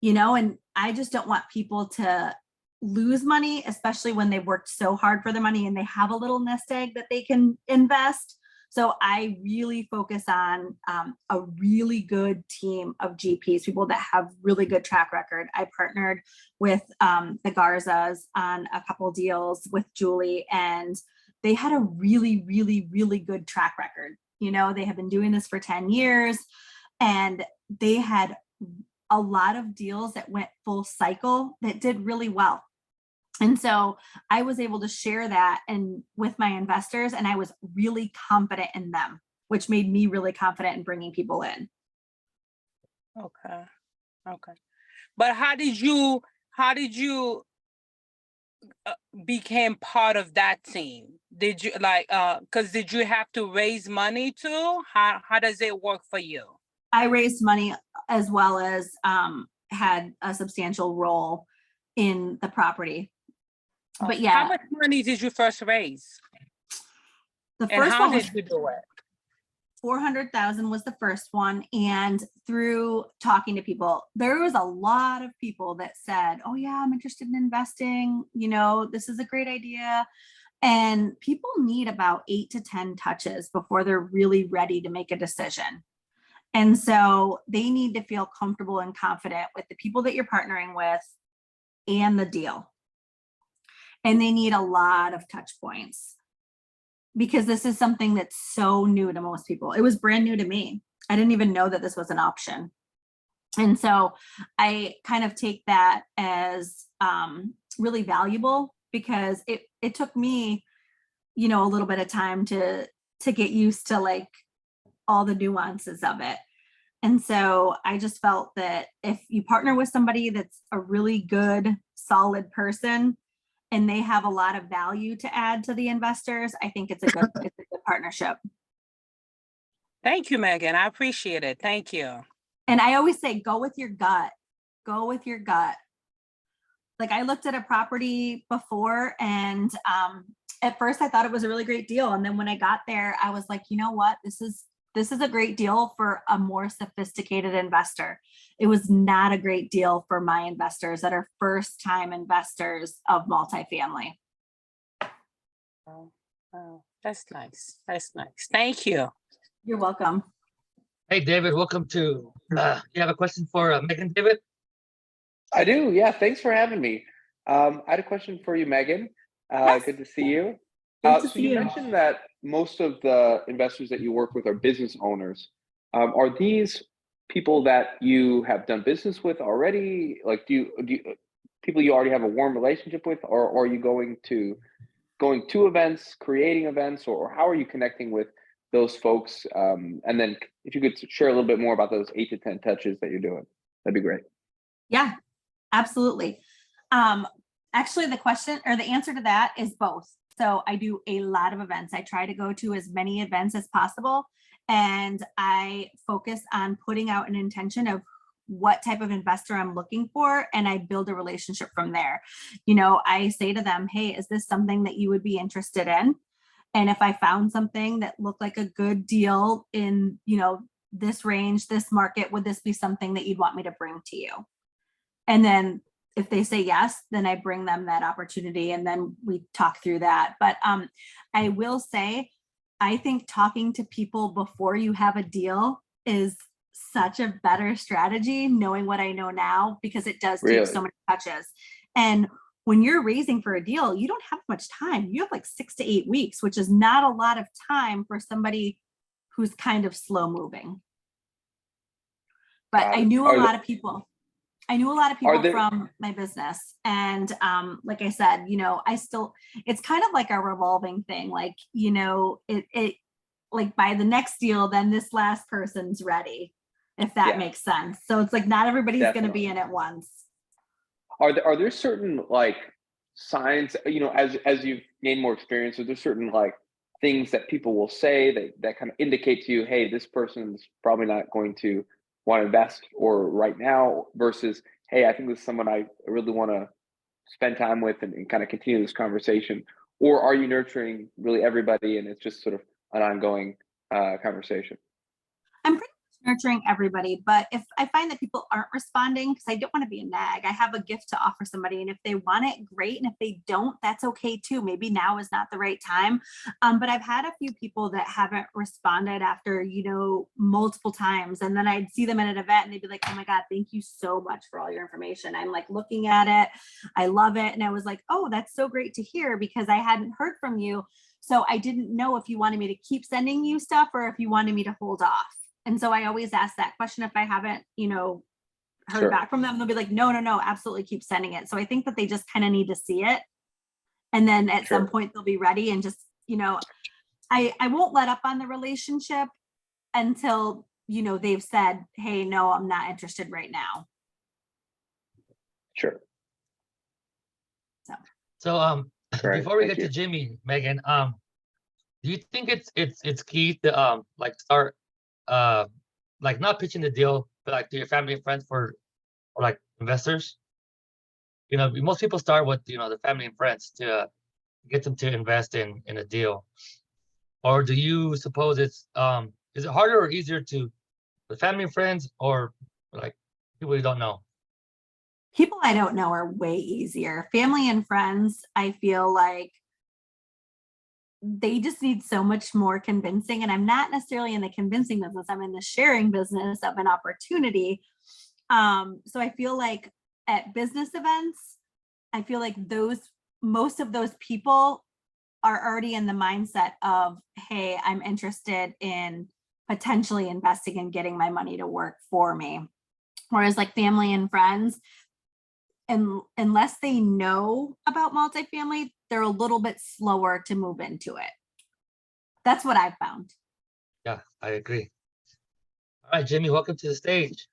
you know. And I just don't want people to lose money, especially when they've worked so hard for the money and they have a little nest egg that they can invest. So I really focus on a really good team of GPs, people that have really good track record. I partnered with the Garzas on a couple deals with Julie, and they had a really, really, really good track record. You know, they have been doing this for 10 years, and they had a lot of deals that went full cycle that did really well. And so I was able to share that and with my investors, and I was really confident in them, which made me really confident in bringing people in. Okay. Okay. But how did you became part of that team? Did you because did you have to raise money too? How does it work for you? I raised money as well as had a substantial role in the property. But yeah. How much money did you first raise? The And first how one was did you do it? 400,000 was the first one. And through talking to people, there was a lot of people that said, oh yeah, I'm interested in investing. You know, this is a great idea. And people need about 8 to 10 touches before they're really ready to make a decision. And so they need to feel comfortable and confident with the people that you're partnering with and the deal. And they need a lot of touch points because this is something that's so new to most people. It was brand new to me. I didn't even know that this was an option. And so I kind of take that as really valuable because it took me, you know, a little bit of time to get used to like all the nuances of it. And so I just felt that if you partner with somebody that's a really good, solid person, and they have a lot of value to add to the investors, I think it's a good partnership. Thank you, Megan. I appreciate it. Thank you. And I always say, go with your gut. Go with your gut. Like I looked at a property before, and at first I thought it was a really great deal. And then when I got there, I was like, you know what? This is a great deal for a more sophisticated investor. It was not a great deal for my investors that are first time investors of multifamily. Oh, that's nice. That's nice. Thank you. You're welcome. Hey, David, welcome to, you have a question for Megan, David? I do. Yeah. Thanks for having me. I had a question for you, Megan. Yes. Good to see you. Good to So see you you. mentioned that most of the investors that you work with are business owners. Are these people that you have done business with already? Like, do you people you already have a warm relationship with, or are you going to events, creating events, or how are you connecting with those folks? And then if you could share a little bit more about those 8 to 10 touches that you're doing, that'd be great. Yeah, absolutely. Actually, the question or the answer to that is both. So I do a lot of events. I try to go to as many events as possible. And I focus on putting out an intention of what type of investor I'm looking for. And I build a relationship from there. You know, I say to them, hey, is this something that you would be interested in? And if I found something that looked like a good deal in, you know, this range, this market, would this be something that you'd want me to bring to you? And then if they say yes, then I bring them that opportunity and then we talk through that. But I will say, I think talking to people before you have a deal is such a better strategy, knowing what I know now, because it does take so many touches. And when you're raising for a deal, you don't have much time. You have like 6 to 8 weeks, which is not a lot of time for somebody who's kind of slow moving. But I knew a lot of people. I knew a lot of people from my business. And like I said, you know, it's kind of like a revolving thing. Like, you know, it like by the next deal, then this last person's ready, if that makes sense. So it's like not everybody's going to be in at once. Are there certain like signs, you know, as you've gained more experience, are there certain like things that people will say that kind of indicate to you, hey, this person's probably not going to want to invest or right now, versus, hey, I think this is someone I really want to spend time with and kind of continue this conversation? Or are you nurturing really everybody and it's just sort of an ongoing conversation? I'm pretty much nurturing everybody. But if I find that people aren't responding, because I don't want to be a nag, I have a gift to offer somebody. And if they want it, great. And if they don't, that's okay too. Maybe now is not the right time. But I've had a few people that haven't responded after, multiple times. And then I'd see them at an event and they'd be like, oh my God, thank you so much for all your information. I'm like looking at it. I love it. And I was like, oh, that's so great to hear, because I hadn't heard from you. So I didn't know if you wanted me to keep sending you stuff or if you wanted me to hold off. And so I always ask that question if I haven't, heard Sure. back from them. They'll be like, no, absolutely keep sending it. So I think that they just kind of need to see it. And then at some point they'll be ready, and just, I won't let up on the relationship until, they've said, hey, no, I'm not interested right now. Sure. So Great, before we thank get to you. Jimmy, Megan, do you think it's key to like start like not pitching the deal, but like to your family and friends or like investors? Most people start with the family and friends to get them to invest in a deal. Or do you suppose it's is it harder or easier to with family and friends or like people you don't know? People I don't know are way easier. Family and friends, I feel like they just need so much more convincing. And I'm not necessarily in the convincing business. I'm in the sharing business of an opportunity. So I feel like at business events, I feel like most of those people are already in the mindset of, hey, I'm interested in potentially investing and getting my money to work for me. Whereas like family and friends, and unless they know about multifamily, they're a little bit slower to move into it. That's what I've found. Yeah, I agree. All right, Jimmy, welcome to the stage.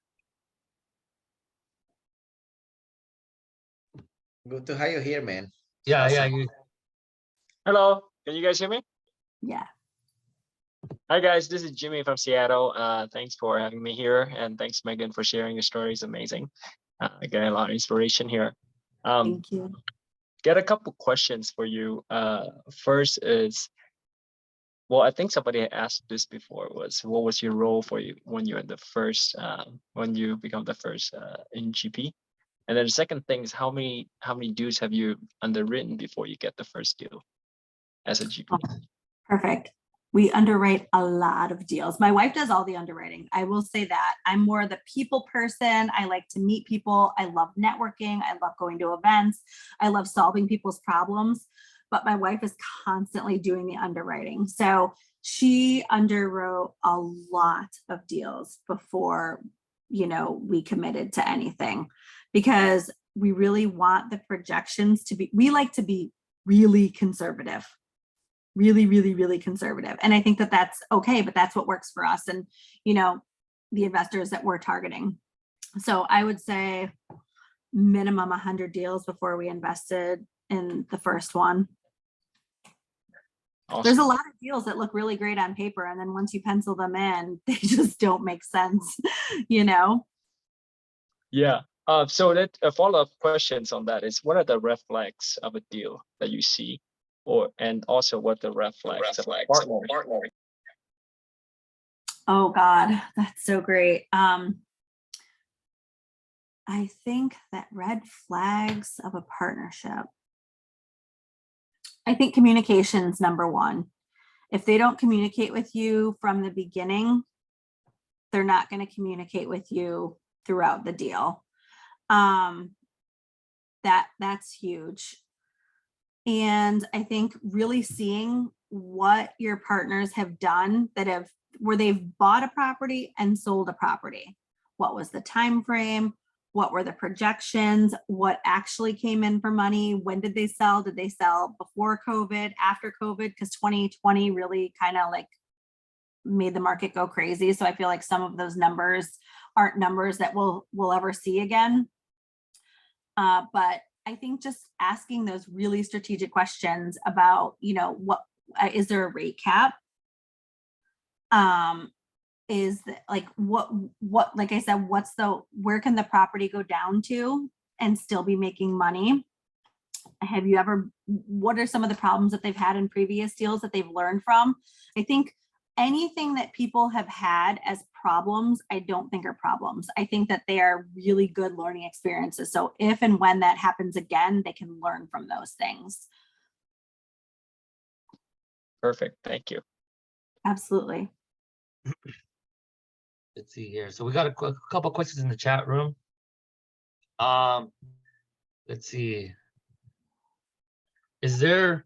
Good to have you here, man. Yeah, Awesome. Hello, can you guys hear me? Yeah. Hi guys, this is Jimmy from Seattle. Thanks for having me here, and thanks Megan for sharing your story. It's amazing. I get a lot of inspiration here. Thank you. Get a couple questions for you. First is, well, I think somebody had asked this before, was what was your role for you when you're the first, when you become the first in GP? And then the second thing is how many deals have you underwritten before you get the first deal as a GP? Perfect. We underwrite a lot of deals. My wife does all the underwriting. I will say that. I'm more the people person. I like to meet people. I love networking. I love going to events. I love solving people's problems. But my wife is constantly doing the underwriting. So she underwrote a lot of deals before, we committed to anything, because we really want the projections to be, we like to be really conservative. Really, really, really conservative. And I think that that's okay, but that's what works for us and, the investors that we're targeting. So I would say minimum 100 deals before we invested in the first one. Awesome. There's a lot of deals that look really great on paper. And then once you pencil them in, they just don't make sense, Yeah. So that follow-up questions on that is, what are the red flags of a deal that you see? And also what the red flags of partners. Oh God, that's so great. I think that red flags of a partnership. I think communication's number one. If they don't communicate with you from the beginning, they're not going to communicate with you throughout the deal. That's huge. And I think really seeing what your partners have done where they've bought a property and sold a property. What was the time frame? What were the projections? What actually came in for money? When did they sell? Did they sell before COVID, after COVID? Because 2020 really kind of like made the market go crazy. So I feel like some of those numbers aren't numbers that we'll ever see again. But I think just asking those really strategic questions about, what is there a rate cap? Is like what like I said, where can the property go down to and still be making money? What are some of the problems that they've had in previous deals that they've learned from? I think anything that people have had as problems, I don't think are problems. I think that they are really good learning experiences. So if and when that happens again, they can learn from those things. Perfect. Thank you. Absolutely. Let's see here. So we got a couple questions in the chat room. Let's see. Is there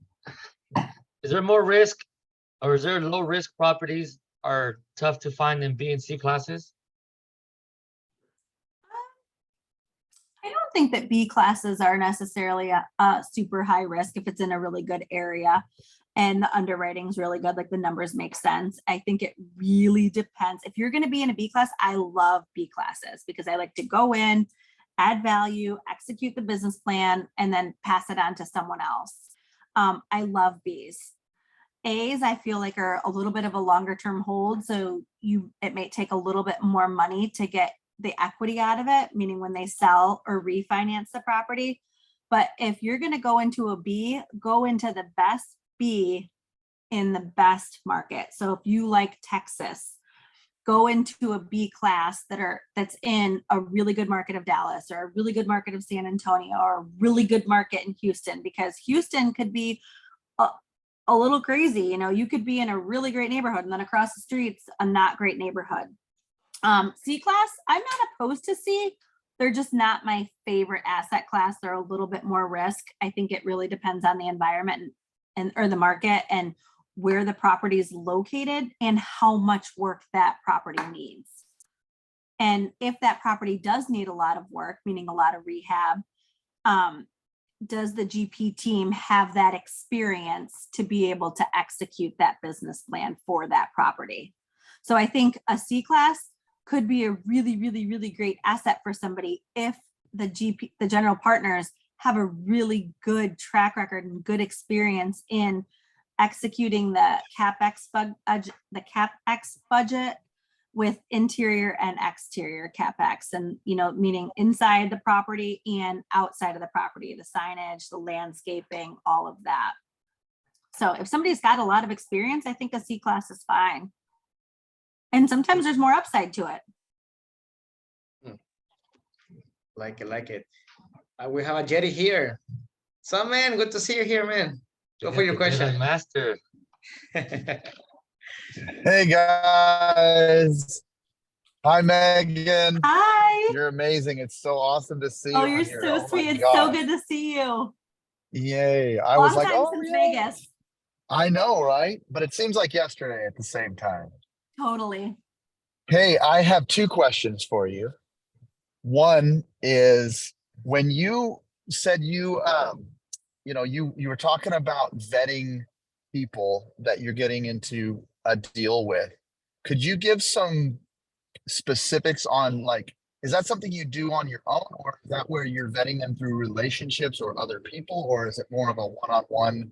more risk, or is there low risk properties are tough to find in B and C classes? I don't think that B classes are necessarily a super high risk if it's in a really good area and the underwriting is really good, like the numbers make sense. I think it really depends. If you're going to be in a B class, I love B classes because I like to go in, add value, execute the business plan, and then pass it on to someone else. I love Bs. A's I feel like are a little bit of a longer term hold. So it may take a little bit more money to get the equity out of it, meaning when they sell or refinance the property. But if you're going to go into a B, go into the best B in the best market. So if you like Texas, go into a B class that's in a really good market of Dallas, or a really good market of San Antonio, or a really good market in Houston, because Houston could be a little crazy. You know, you could be in a really great neighborhood and then across the street's a not great neighborhood. C class, I'm not opposed to C. They're just not my favorite asset class. They're a little bit more risk. I think it really depends on the environment or the market and where the property is located and how much work that property needs. And if that property does need a lot of work, meaning a lot of rehab, does the GP team have that experience to be able to execute that business plan for that property? So I think a C class could be a really, really, really great asset for somebody if the general partners have a really good track record and good experience in executing the CapEx budget with interior and exterior CapEx, and meaning inside the property and outside of the property, the signage, the landscaping, all of that. So if somebody's got a lot of experience, I think a C class is fine. And sometimes there's more upside to it. Like it. We have a Jetty here. So man, good to see you here, man. Go for your question. Master. Hey guys. Hi Megan. Hi. You're amazing. It's so awesome to see you. Oh, you're so sweet. It's so good to see you. Yay. I Long was like, time oh, since yeah. Vegas. I know, right? But it seems like yesterday at the same time. Totally. Hey, I have two questions for you. One is, when you said you were talking about vetting people that you're getting into a deal with, could you give some specifics on, like, is that something you do on your own, or is that where you're vetting them through relationships or other people, or is it more of a one-on-one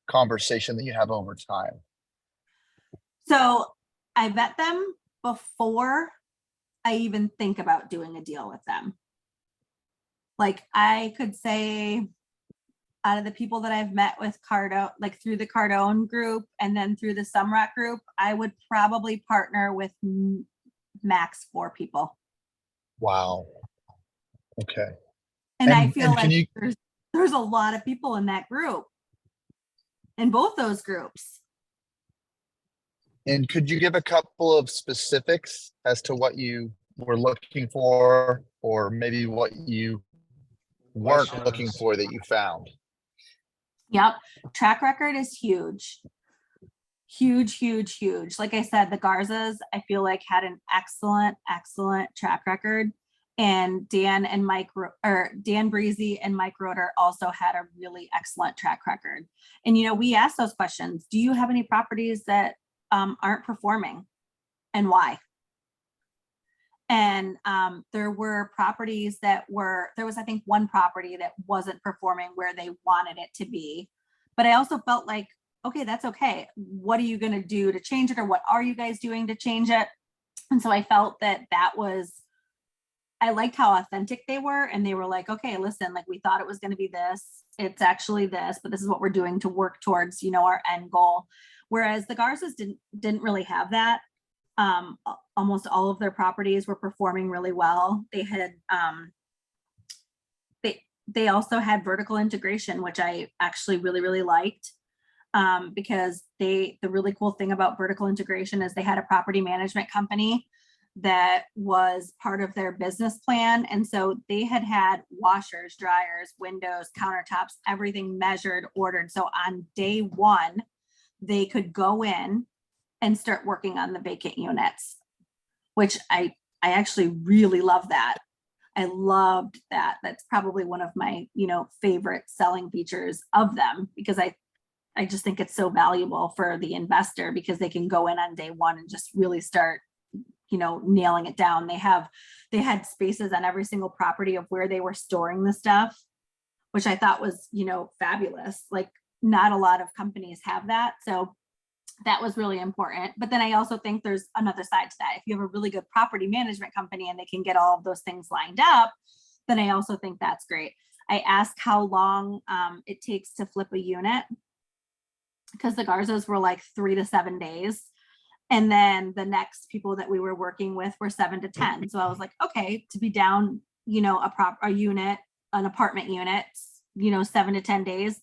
conversation that you have over time? So I vet them before I even think about doing a deal with them. Like, I could say, out of the people that I've met with Cardone, like through the Cardone group and then through the Sumrock group, I would probably partner with max 4 people. Wow. Okay. And I feel like there's a lot of people in that group, in both those groups. And could you give a couple of specifics as to what you were looking for, or maybe what you weren't looking for that you found? Yep. Track record is huge. Huge, huge, huge. Like I said, the Garzas, I feel like, had an excellent track record. And Dan Breezy and Mike Roeder also had a really excellent track record. And, we asked those questions. Do you have any properties that aren't performing, and why? And there were properties there was, I think, one property that wasn't performing where they wanted it to be. But I also felt like, okay, that's okay. What are you going to do to change it? Or what are you guys doing to change it? And so I felt that I liked how authentic they were. And they were like, okay, listen, like, we thought it was going to be this. It's actually this, but this is what we're doing to work towards, our end goal. Whereas the Garzas didn't really have that. Almost all of their properties were performing really well. They had they also had vertical integration, which I actually really liked, because the really cool thing about vertical integration is they had a property management company that was part of their business plan. And so they had washers, dryers, windows, countertops, everything measured, ordered. So on day one, they could go in and start working on the vacant units, which I actually really love that. I loved that. That's probably one of my, favorite selling features of them, because I just think it's so valuable for the investor, because they can go in on day one and just really start, nailing it down. They had spaces on every single property of where they were storing the stuff, which I thought was, fabulous. Like, not a lot of companies have that. So that was really important. But then I also think there's another side to that. If you have a really good property management company and they can get all of those things lined up, then I also think that's great. I asked how long it takes to flip a unit, because the Garzas were like 3 to 7 days. And then the next people that we were working with were 7 to 10. So I was like, okay, to be down, a unit, an apartment unit, 7 to 10 days,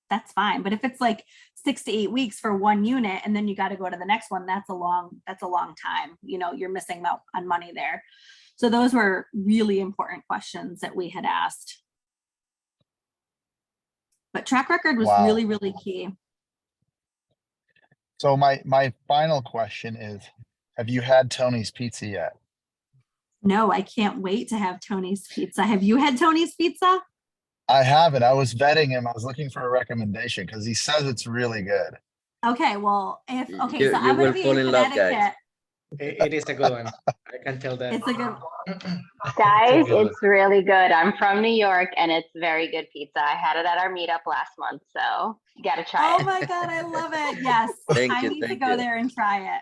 that's fine. But if it's like 6 to 8 weeks for one unit, and then you got to go to the next one, that's a long time. You're missing out on money there. So those were really important questions that we had asked. But track record was Wow. really, really key. So my final question is, have you had Tony's Pizza yet? No, I can't wait to have Tony's Pizza. Have you had Tony's Pizza? I haven't. I was vetting him. I was looking for a recommendation because he says it's really good. Okay, well, so You I'm going will to be fall in in love, guys. Connecticut. It is a good one. I can tell that. It's a good. Guys, good one. it's really good. I'm from New York and it's very good pizza. I had it at our meetup last month, so you got to try Oh it. my God, I love it. Yes, Thank I you, need to thank go you. there and try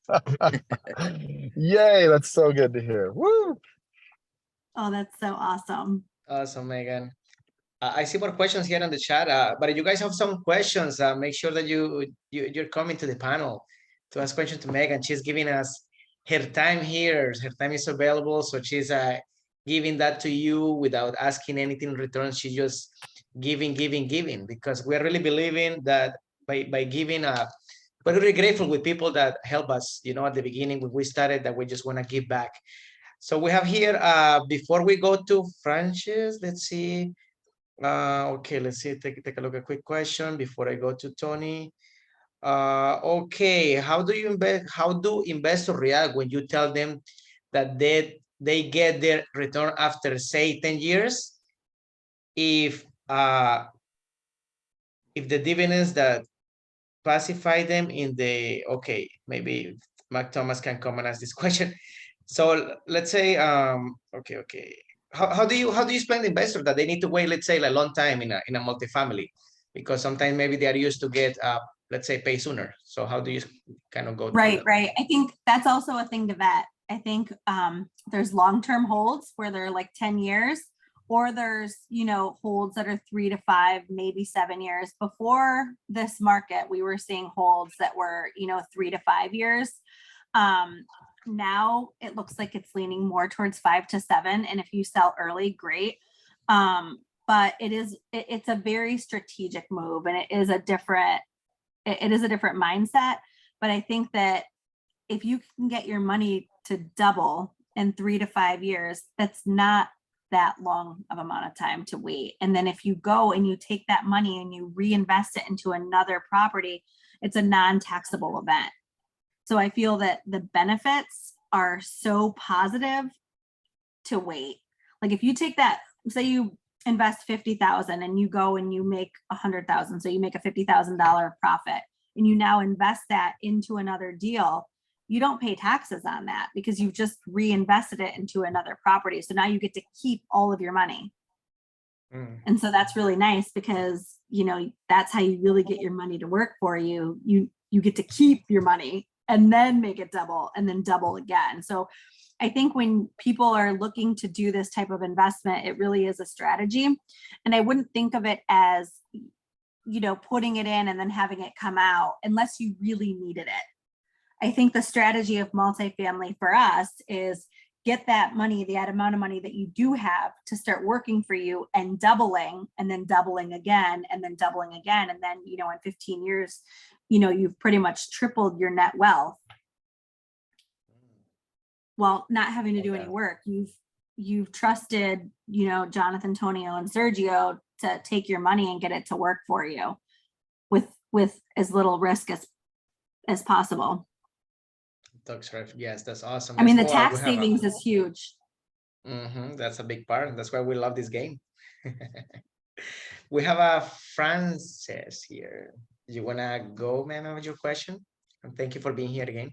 it. Yay, that's so good to hear. Woo! Oh, that's so awesome. Awesome, Megan. I see more questions here in the chat, but if you guys have some questions, make sure that you're coming to the panel to ask questions to Megan. She's giving us her time here. Her time is available, so she's giving that to you without asking anything in return. She's just giving, because we're really believing that by giving, we're really grateful with people that help us. At the beginning when we started, that we just want to give back. So we have here, before we go to Francis, let's see. Okay, let's see, take a look at a quick question before I go to Tony. Okay, how do investors react when you tell them that they get their return after, say, 10 years? If the dividends that pacify them in the, okay, maybe Mark Thomas can come and ask this question. So let's say, okay. How do you explain to investors that they need to wait, let's say, a long time in a multifamily, because sometimes maybe they are used to get, let's say, pay sooner. So how do you kind of go? Right. I think that's also a thing to vet. I think there's long-term holds where they're like 10 years, or there's, holds that are 3 to 5, maybe 7 years. Before this market, we were seeing holds that were, 3 to 5 years. Now it looks like it's leaning more towards 5 to 7. And if you sell early, great. But it's a very strategic move, and it is a different mindset. But I think that if you can get your money to double in 3 to 5 years, that's not that long of amount of time to wait. And then if you go and you take that money and you reinvest it into another property, it's a non-taxable event. So I feel that the benefits are so positive to wait. Like if you take that, say you invest 50,000 and you go and you make 100,000. So you make a $50,000 profit, and you now invest that into another deal. You don't pay taxes on that because you've just reinvested it into another property. So now you get to keep all of your money. And so that's really nice, because, that's how you really get your money to work for you. You get to keep your money and then make it double and then double again. So I think when people are looking to do this type of investment, it really is a strategy. And I wouldn't think of it as putting it in and then having it come out unless you really needed it. I think the strategy of multifamily for us is get that money, that amount of money that you do have to start working for you and doubling, and then doubling again, and then doubling again. And then, in 15 years, you've pretty much tripled your net wealth while not having to do any work. You've trusted, Jonathan, Tonio, and Sergio to take your money and get it to work for you with as little risk as possible. That's right. Yes, that's awesome. I mean, the Let's go on. tax savings is huge. That's a big part. That's why we love this game. We have a Frances here. You wanna go, ma'am, with your question? And thank you for being here again.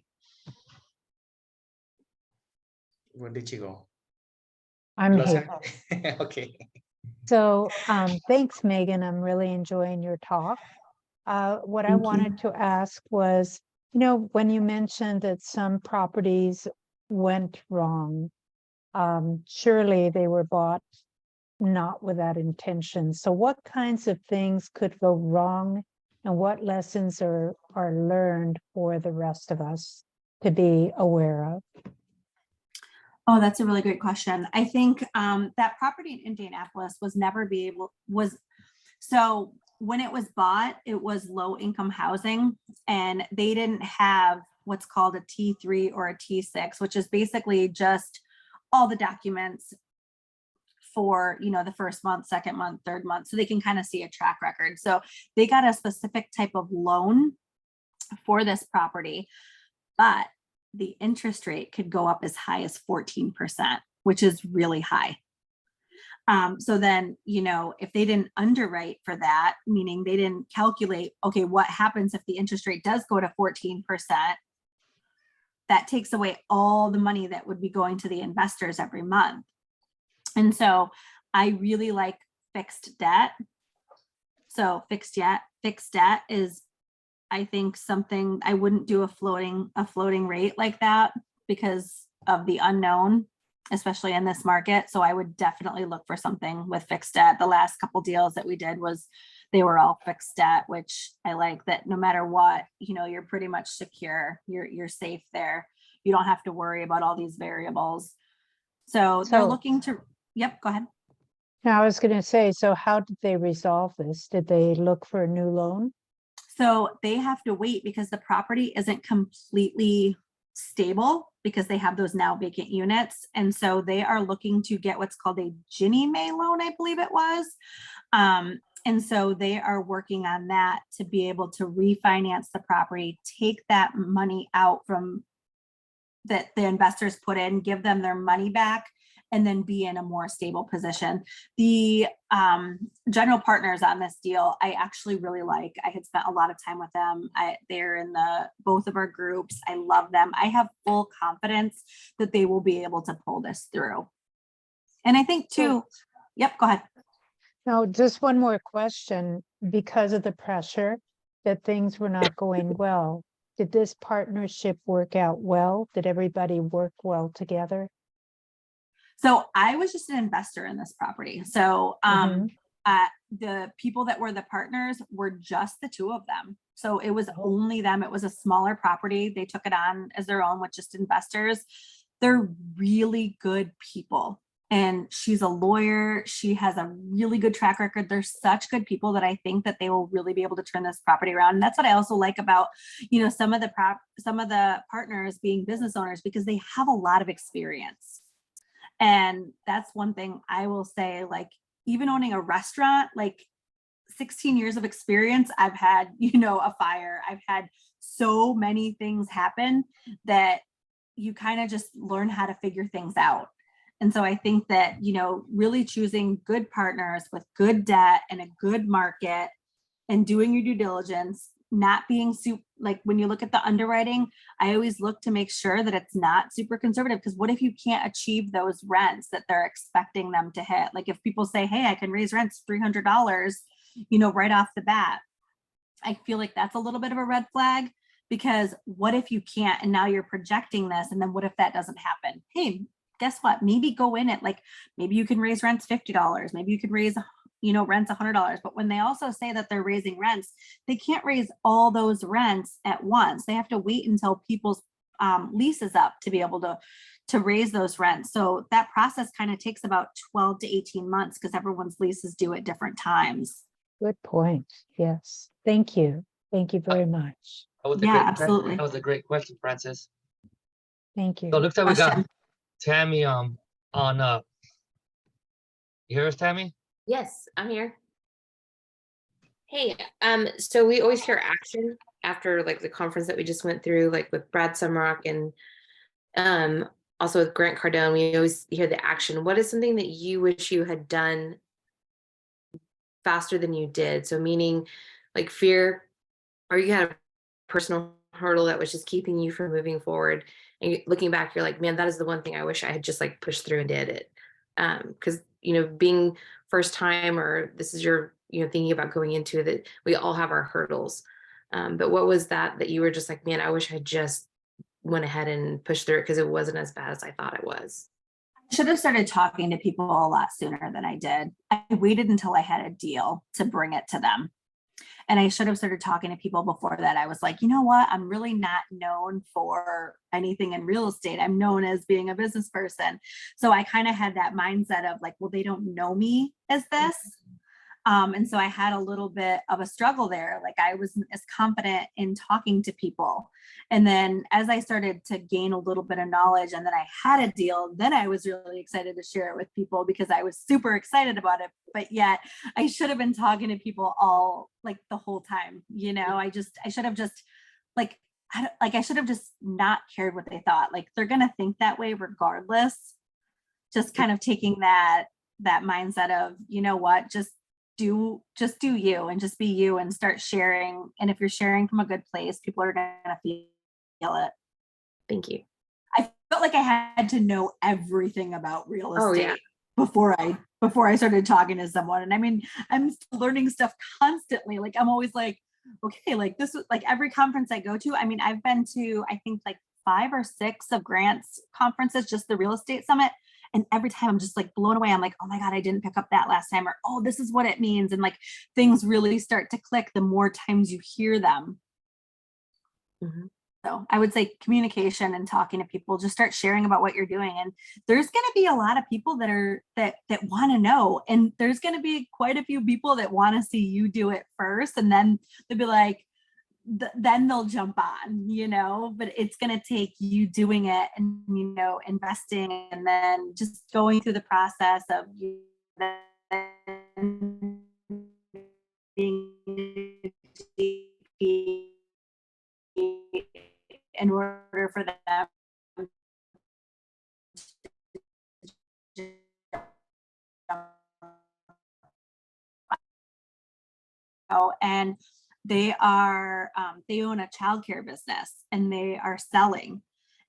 Where did she go? I'm Closer? here. Okay. So thanks, Megan. I'm really enjoying your talk. What I wanted to ask was, when you mentioned that some properties went wrong, surely they were bought not with that intention. So what kinds of things could go wrong, and what lessons are learned for the rest of us to be aware of? Oh, that's a really great question. I think that property in Indianapolis so when it was bought, it was low income housing, and they didn't have what's called a T3 or a T6, which is basically just all the documents for, the first month, second month, third month, so they can kind of see a track record. So they got a specific type of loan for this property, but the interest rate could go up as high as 14%, which is really high. So then, if they didn't underwrite for that, meaning they didn't calculate, okay, what happens if the interest rate does go to 14%? That takes away all the money that would be going to the investors every month. And so I really like fixed debt. So fixed debt is, I think, something I wouldn't do a floating rate like that because of the unknown, especially in this market. So I would definitely look for something with fixed debt. The last couple deals that we did they were all fixed debt, which I like that no matter what, you're pretty much secure. You're safe there. You don't have to worry about all these variables. So they're looking to, yep, go ahead. Now I was going to say, so how did they resolve this? Did they look for a new loan? So they have to wait because the property isn't completely stable because they have those now vacant units. And so they are looking to get what's called a Ginnie Mae loan, I believe it was. And so they are working on that to be able to refinance the property, take that money out from that the investors put in, give them their money back, and then be in a more stable position. The general partners on this deal, I actually really like. I had spent a lot of time with them. They're in both of our groups. I love them. I have full confidence that they will be able to pull this through. And I think too, yep, go ahead. Now, just one more question. Because of the pressure that things were not going well, did this partnership work out well? Did everybody work well together? So I was just an investor in this property. So the people that were the partners were just the two of them. So it was only them. It was a smaller property. They took it on as their own with just investors. They're really good people. And she's a lawyer. She has a really good track record. They're such good people that I think that they will really be able to turn this property around. And that's what I also like about, some of the partners being business owners, because they have a lot of experience. And that's one thing I will say, like, even owning a restaurant, like 16 years of experience, I've had, a fire. I've had so many things happen that you kind of just learn how to figure things out. And so I think that, really choosing good partners with good debt and a good market and doing your due diligence, not being like when you look at the underwriting, I always look to make sure that it's not super conservative, because what if you can't achieve those rents that they're expecting them to hit? Like if people say, hey, I can raise rents $300, right off the bat, I feel like that's a little bit of a red flag, because what if you can't, and now you're projecting this, and then what if that doesn't happen? Hey, guess what? Maybe go in it, like maybe you can raise rents $50, maybe you could raise rent's $100. But when they also say that they're raising rents, they can't raise all those rents at once. They have to wait until people's lease is up to be able to raise those rents. So that process kind of takes about 12 to 18 months because everyone's leases due at different times. Good point. Yes. Thank you. Thank you very much. That was Yeah, absolutely. That was a great question, Francis. Thank So it you. looks like we got Question. Tammy on you hear us, Tammy? Yes, I'm here. Hey, so we always hear action after like the conference that we just went through, like with Brad Sumrock and also with Grant Cardone, we always hear the action. What is something that you wish you had done faster than you did? So meaning like fear, or you had a personal hurdle that was just keeping you from moving forward. And looking back, you're like, man, that is the one thing I wish I had just like pushed through and did it. Because, being first time, or this is your, thinking about going into that, we all have our hurdles. But what was that you were just like, man, I wish I just went ahead and pushed through it because it wasn't as bad as I thought it was? I should have started talking to people a lot sooner than I did. I waited until I had a deal to bring it to them. And I should have started talking to people before that. I was like, you know what? I'm really not known for anything in real estate. I'm known as being a business person. So I kind of had that mindset of like, well, they don't know me as this. And so I had a little bit of a struggle there. Like I wasn't as confident in talking to people. And then as I started to gain a little bit of knowledge and then I had a deal, then I was really excited to share it with people because I was super excited about it. But yet I should have been talking to people all like the whole time. I should have just I should have just not cared what they thought. Like they're going to think that way regardless. Just kind of taking that mindset of, you know what, just do you and just be you and start sharing. And if you're sharing from a good place, people are going to feel it. Thank you. I felt like I had to know everything about real estate. Oh, yeah. before I started talking to someone. And I mean, I'm still learning stuff constantly. Like I'm always like, okay, like this was like every conference I go to. I mean, I've been to, I think like 5 or 6 of Grant's conferences, just the real estate summit. And every time I'm just like blown away. I'm like, oh my God, I didn't pick up that last time, or, oh, this is what it means. And like things really start to click the more times you hear them. Mm-hmm. So I would say communication and talking to people, just start sharing about what you're doing. And there's going to be a lot of people that want to know. And there's going to be quite a few people that want to see you do it first. And then they'll be like, then they'll jump on, but it's going to take you doing it and, investing and then just going through the process of being in order for them and they own a childcare business and they are selling.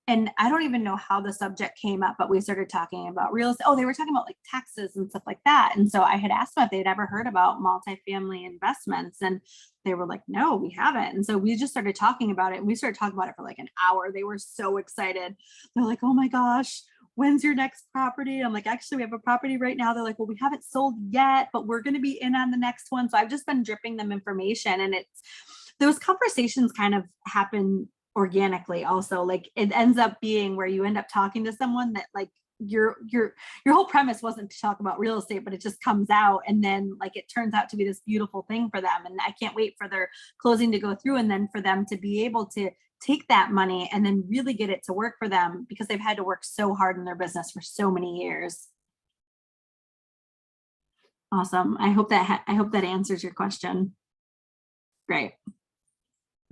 And I don't even know how the subject came up, but we started talking about real estate. Oh, they were talking about like taxes and stuff like that. And so I had asked them if they'd ever heard about multifamily investments. And they were like, no, we haven't. And so we just started talking about it. And we started talking about it for like an hour. They were so excited. They're like, oh my gosh, when's your next property? I'm like, actually, we have a property right now. They're like, well, we haven't sold yet, but we're going to be in on the next one. So I've just been dripping them information. And those conversations kind of happen organically also. Like it ends up being where you end up talking to someone that like your whole premise wasn't to talk about real estate, but it just comes out. And then like it turns out to be this beautiful thing for them. And I can't wait for their closing to go through and then for them to be able to take that money and then really get it to work for them because they've had to work so hard in their business for so many years. Awesome. I hope that answers your question. Great.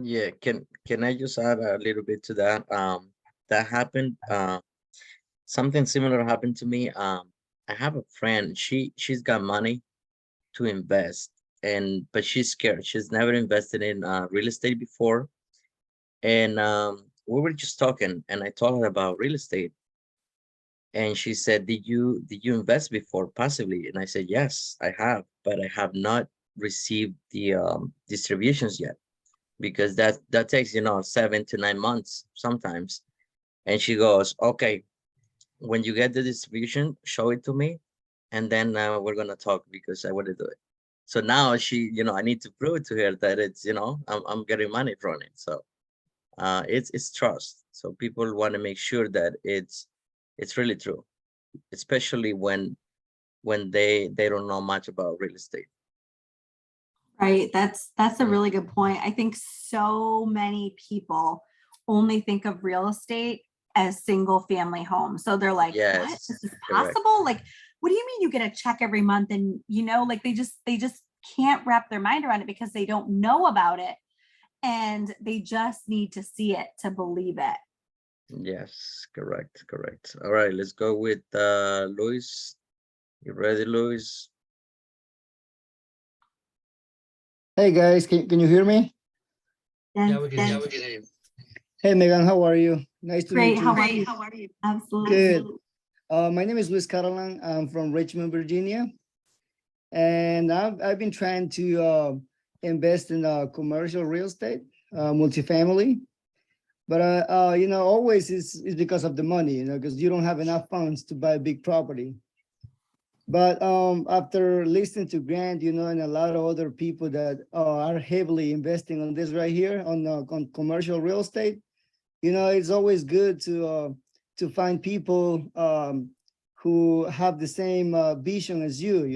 Yeah, can I just add a little bit to that? That happened. Something similar happened to me. I have a friend. She's got money to invest, but she's scared. She's never invested in real estate before, and we were just talking, and I told her about real estate, and she said, "Did you invest before passively?" And I said, "Yes, I have, but I have not received the distributions yet." Because that takes 7 to 9 months sometimes. And she goes, okay, when you get the distribution, show it to me and then we're gonna talk because I want to do it. So now she, I need to prove to her that it's, I'm getting money from it. So it's trust. So people want to make sure that it's really true, especially when they don't know much about real estate. Right. That's a really good point. I think so many people only think of real estate as single family homes. So they're like, what? Yes, This is correct. possible? Like, what do you mean you get a check every month? And like they just can't wrap their mind around it because they don't know about it. And they just need to see it to believe it. Yes, correct. All right, let's go with Luis. You ready, Luis? Hey guys, can you hear me? Yeah, we can. Hey Megan, how are you? Nice to Great. meet you. How are you? Absolutely. Good. My name is Luis Catalan. I'm from Richmond, Virginia, and I've been trying to invest in commercial real estate, multifamily, but always is because of the money, because you don't have enough funds to buy a big property. But after listening to Grant, and a lot of other people that are heavily investing on this right here on commercial real estate, it's always good to find people who have the same vision as you,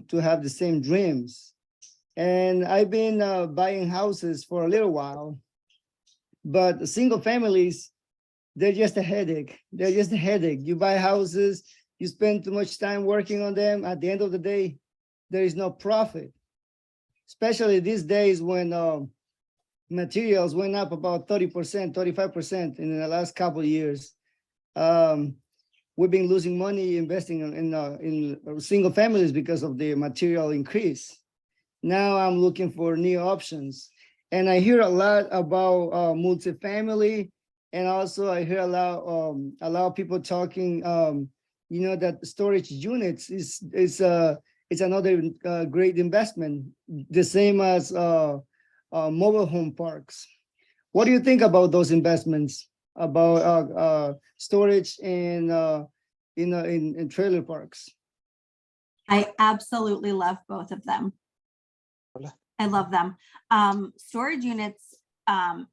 to have the same dreams. And I've been buying houses for a little while, but single families, they're just a headache. You buy houses, you spend too much time working on them. At the end of the day, there is no profit, especially these days when materials went up about 30%, 35% in the last couple of years. We've been losing money investing in single families because of the material increase. Now I'm looking for new options. And I hear a lot about multifamily. And also I hear a lot of people talking, that storage units is another great investment, the same as mobile home parks. What do you think about those investments, about storage in trailer parks? I absolutely love both of them. I love them. Storage units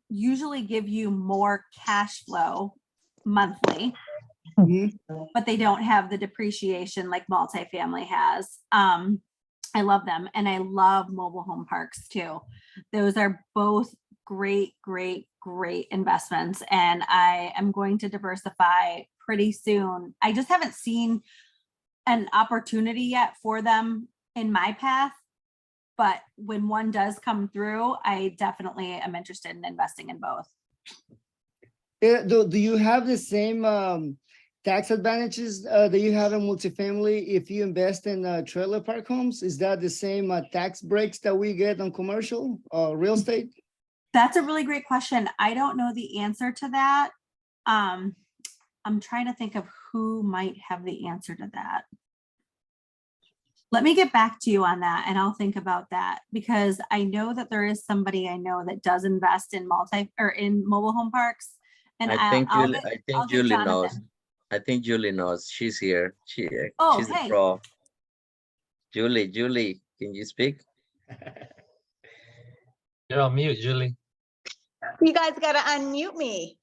usually give you more cash flow monthly, but they don't have the depreciation like multifamily has. I love them. And I love mobile home parks too. Those are both great investments. And I am going to diversify pretty soon. I just haven't seen an opportunity yet for them in my path. But when one does come through, I definitely am interested in investing in both. Do you have the same tax advantages that you have in multifamily if you invest in trailer park homes? Is that the same tax breaks that we get on commercial real estate? That's a really great question. I don't know the answer to that. I'm trying to think of who might have the answer to that. Let me get back to you on that and I'll think about that, because I know that there is somebody I know that does invest in mobile home parks. And I think Julie Jonathan. knows. I think Julie knows. She's here. She's hey. a pro. Julie, can you speak? You're on mute, Julie. You guys gotta unmute me.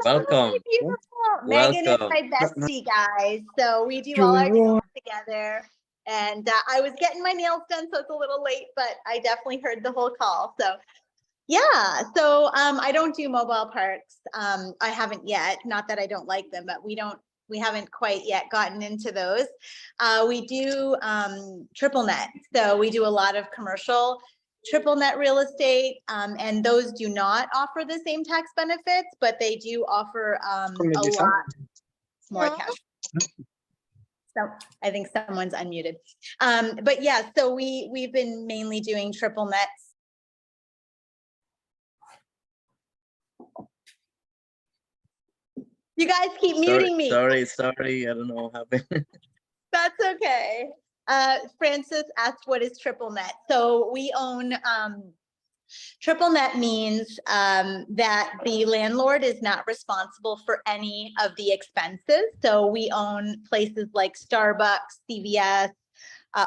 Welcome. Beautiful. Megan is my bestie, guys. So we do all our deals together. And I was getting my nails done, so it's a little late, but I definitely heard the whole call. So yeah, so I don't do mobile parks. I haven't yet. Not that I don't like them, but we haven't quite yet gotten into those. We do triple net. So we do a lot of commercial triple net real estate, and those do not offer the same tax benefits, but they do offer a lot more cash. So I think someone's unmuted. But yeah, so we've been mainly doing triple nets. You guys keep muting me. Sorry, I don't know what happened. That's okay. Francis asked, what is triple net? So we own Triple net means that the landlord is not responsible for any of the expenses. So we own places like Starbucks, CVS,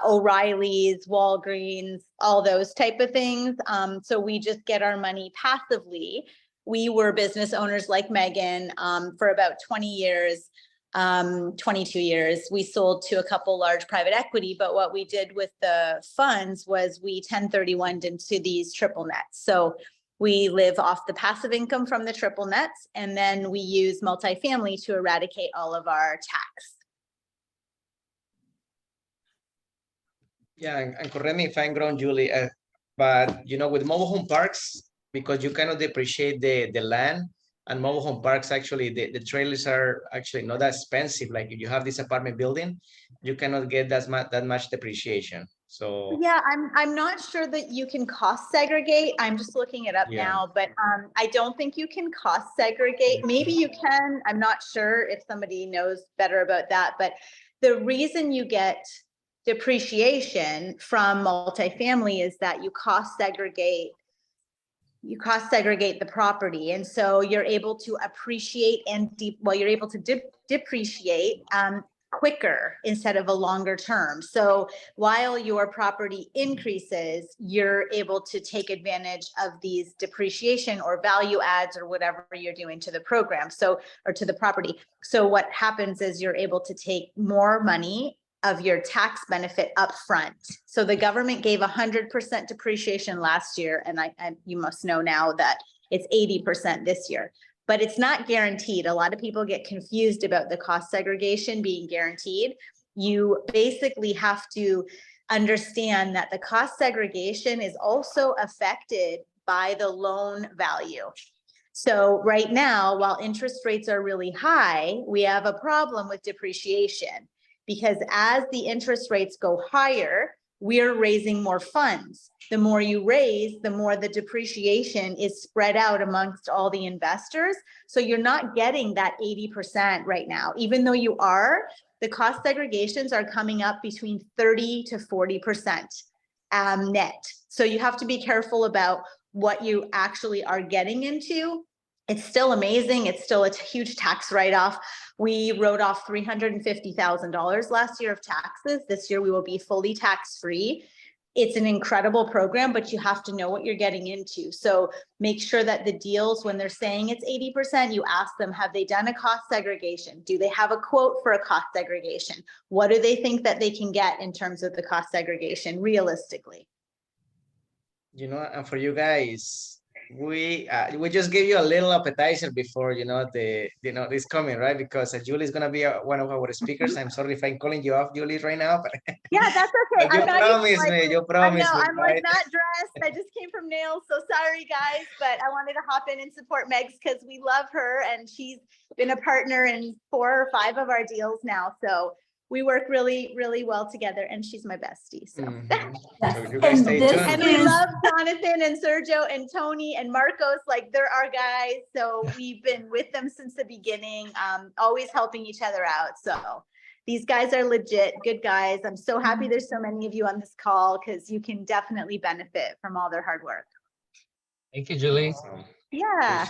O'Reilly's, Walgreens, all those type of things. So we just get our money passively. We were business owners like Megan for about 20 years. 22 years. We sold to a couple large private equity, but what we did with the funds was we 1031'd into these triple nets. So we live off the passive income from the triple nets, and then we use multifamily to eradicate all of our tax. Yeah, and correct me if I'm wrong, Julie, but with mobile home parks, because you cannot depreciate the land, and mobile home parks, actually, the trailers are actually not that expensive. Like if you have this apartment building, you cannot get that much depreciation. So yeah, I'm not sure that you can cost segregate. I'm just looking it up now, but I don't think you can cost segregate. Maybe you can. I'm not sure if somebody knows better about that. But the reason you get depreciation from multifamily is that you cost segregate the property, and so you're able to appreciate and you're able to depreciate quicker instead of a longer term. So while your property increases, you're able to take advantage of these depreciation or value adds or whatever you're doing to the program, or to the property. So what happens is you're able to take more money of your tax benefit up front. So the government gave 100% depreciation last year, and you must know now that it's 80% this year, but it's not guaranteed. A lot of people get confused about the cost segregation being guaranteed. You basically have to understand that the cost segregation is also affected by the loan value. So right now, while interest rates are really high, we have a problem with depreciation, because as the interest rates go higher, we're raising more funds. The more you raise, the more the depreciation is spread out amongst all the investors. So you're not getting that 80% right now, even though you are. The cost segregations are coming up between 30 to 40% net. So you have to be careful about what you actually are getting into. It's still amazing. It's still a huge tax write-off. We wrote off $350,000 last year of taxes. This year we will be fully tax-free. It's an incredible program, but you have to know what you're getting into. So make sure that the deals, when they're saying it's 80%, you ask them, have they done a cost segregation? Do they have a quote for a cost segregation? What do they think that they can get in terms of the cost segregation realistically? and for you guys, we just gave you a little appetizer before this coming, right? Because Julie is gonna be one of our speakers. I'm sorry if I'm calling you off, Julie, right now, but yeah, that's okay. you promised me. You promised me. I'm like not dressed. I just came from nails, so sorry guys, but I wanted to hop in and support Megs because we love her, and she's been a partner in 4 or 5 of our deals now. So we work really, really well together, and she's my bestie. So, So you guys stay tuned. and we love Jonathan and Sergio and Tony and Marcos. Like, they're our guys. So we've been with them since the beginning, always helping each other out. So these guys are legit good guys. I'm so happy there's so many of you on this call, because you can definitely benefit from all their hard work. Thank you, Julie. Awesome. Yeah.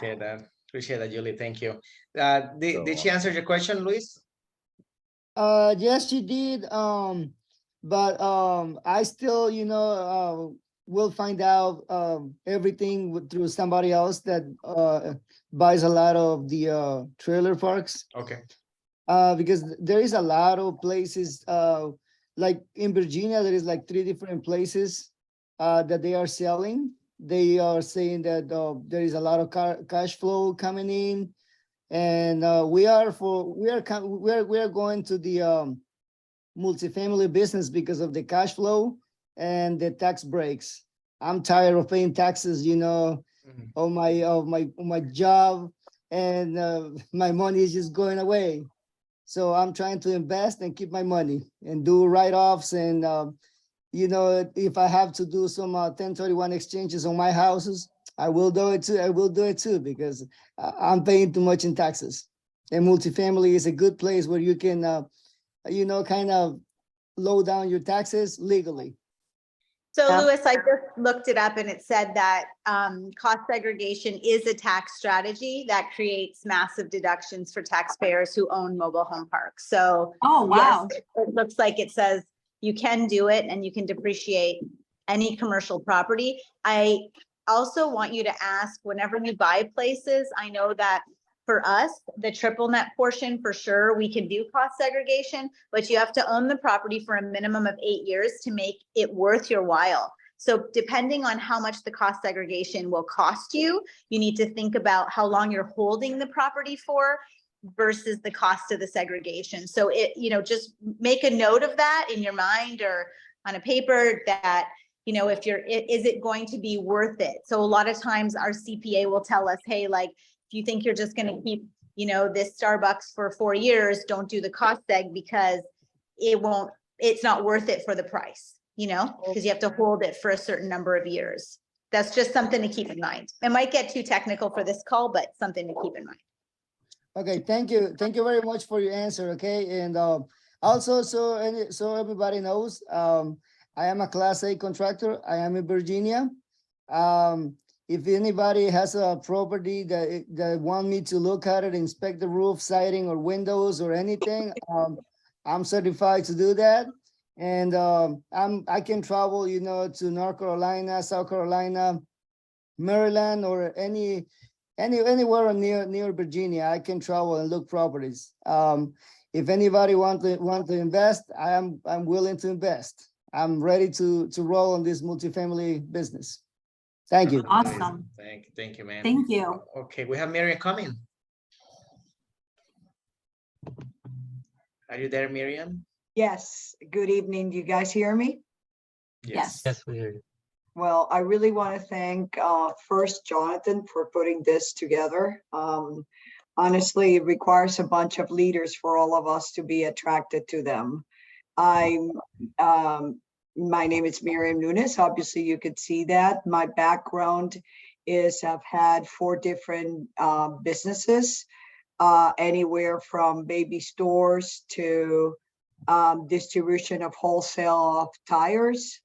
Appreciate that, Julie. Thank you. Did she answer your question, Luis? Yes, she did. But I still, will find out everything through somebody else that buys a lot of the trailer parks. Okay. Because there is a lot of places, like in Virginia, there is like 3 different places that they are selling. They are saying that there is a lot of cash flow coming in. And we are going to the multifamily business because of the cash flow and the tax breaks. I'm tired of paying taxes, on my job, and my money is just going away. So I'm trying to invest and keep my money and do write-offs. And if I have to do some 1031 exchanges on my houses, I will do it too. Because I'm paying too much in taxes. And multifamily is a good place where you can, kind of low down your taxes legally. So Yeah. Louis, I just looked it up and it said that cost segregation is a tax strategy that creates massive deductions for taxpayers who own mobile home parks. So Oh, wow. yes, it looks like it says you can do it and you can depreciate any commercial property. I also want you to ask whenever you buy places, I know that for us, the triple net portion, for sure, we can do cost segregation, but you have to own the property for a minimum of 8 years to make it worth your while. So depending on how much the cost segregation will cost you, you need to think about how long you're holding the property for versus the cost of the segregation. So it, just make a note of that in your mind or on a paper that, if is it going to be worth it? So a lot of times our CPA will tell us, hey, like, if you think you're just going to keep, this Starbucks for 4 years, don't do the cost seg because it's not worth it for the price, because you have to hold it for a certain number of years. That's just something to keep in mind. It might get too technical for this call, but something to keep in mind. Okay, thank you. Thank you very much for your answer. Okay. And also, so everybody knows, I am a Class A contractor. I am in Virginia. If anybody has a property that want me to look at it, inspect the roof, siding, or windows or anything, I'm certified to do that. And I can travel, to North Carolina, South Carolina, Maryland, or anywhere near Virginia. I can travel and look properties. If anybody want to invest, I'm willing to invest. I'm ready to roll on this multifamily business. Thank you. Awesome. Thank you, man. Thank you. Okay, we have Miriam coming. Are you there, Miriam? Yes, good evening. Do you guys hear me? Yes. Yes, we hear you. Well, I really want to thank first Jonathan for putting this together. Honestly, it requires a bunch of leaders for all of us to be attracted to them. My name is Miriam Nunes. Obviously, you could see that. My background is I've had 4 different businesses, anywhere from baby stores to distribution of wholesale of tires,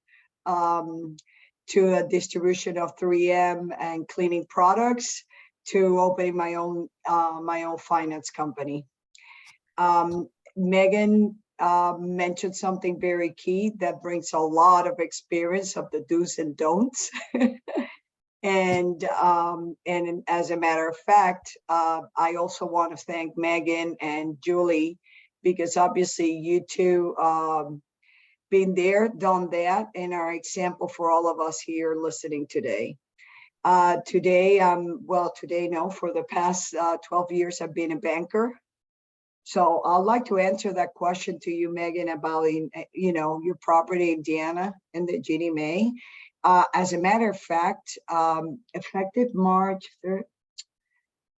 to a distribution of 3M and cleaning products, to opening my own finance company. Megan mentioned something very key that brings a lot of experience of the do's and don'ts. And as a matter of fact, I also want to thank Megan and Julie, because obviously you two been there, done that, and are example for all of us here listening today. For the past 12 years, I've been a banker. So I'd like to answer that question to you, Megan, about, your property in Indiana and the Ginnie Mae. As a matter of fact, effective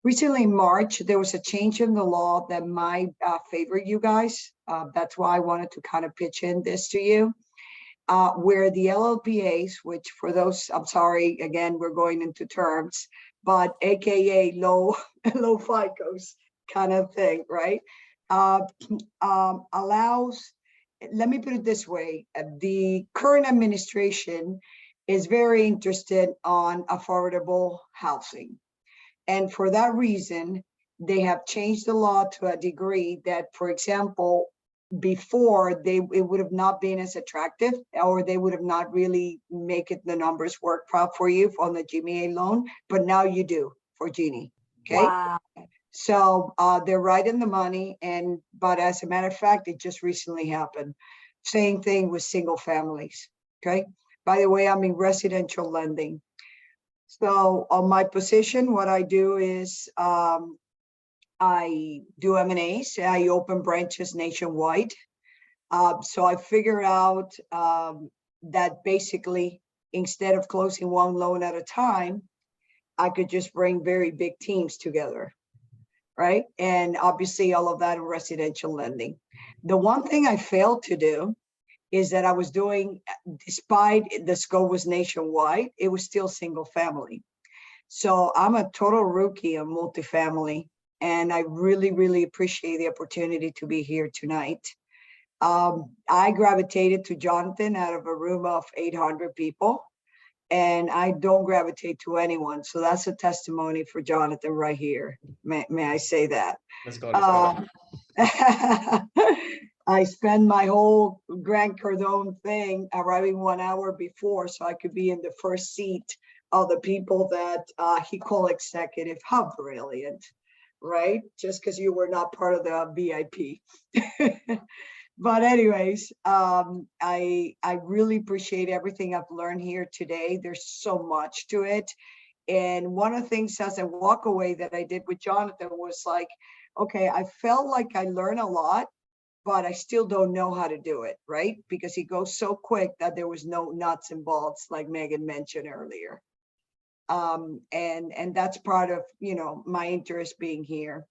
recently in March, there was a change in the law that might favor you guys. That's why I wanted to kind of pitch in this to you. Where the LLPAs, which for those, I'm sorry, again, we're going into terms, but AKA low FICOs kind of thing, right? Allows, let me put it this way, the current administration is very interested on affordable housing. And for that reason, they have changed the law to a degree that, for example, before it would have not been as attractive, or they would have not really make it the numbers work for you on the GMA loan, but now you do for Ginnie. Okay. Wow. So they're right in the money, but as a matter of fact, it just recently happened. Same thing with single families. Okay. By the way, I'm in residential lending. So on my position, what I do is I do M&As. I open branches nationwide. So I figured out that basically, instead of closing one loan at a time, I could just bring very big teams together, right? And obviously all of that in residential lending. The one thing I failed to do is that I was doing, despite the scope was nationwide, it was still single family. So I'm a total rookie on multifamily, and I really, really appreciate the opportunity to be here tonight. I gravitated to Jonathan out of a room of 800 people, and I don't gravitate to anyone. So that's a testimony for Jonathan right here. May I say that? Let's go. Let's go. I spend my whole Grant Cardone thing arriving 1 hour before so I could be in the first seat of the people that he called executive. How brilliant, right? Just because you were not part of the VIP. But anyways, I really appreciate everything I've learned here today. There's so much to it. And one of the things as I walk away that I did with Jonathan was like, okay, I felt like I learned a lot, but I still don't know how to do it, right? Because he goes so quick that there was no nuts and bolts, like Megan mentioned earlier. And that's part of, you know, my interest being here.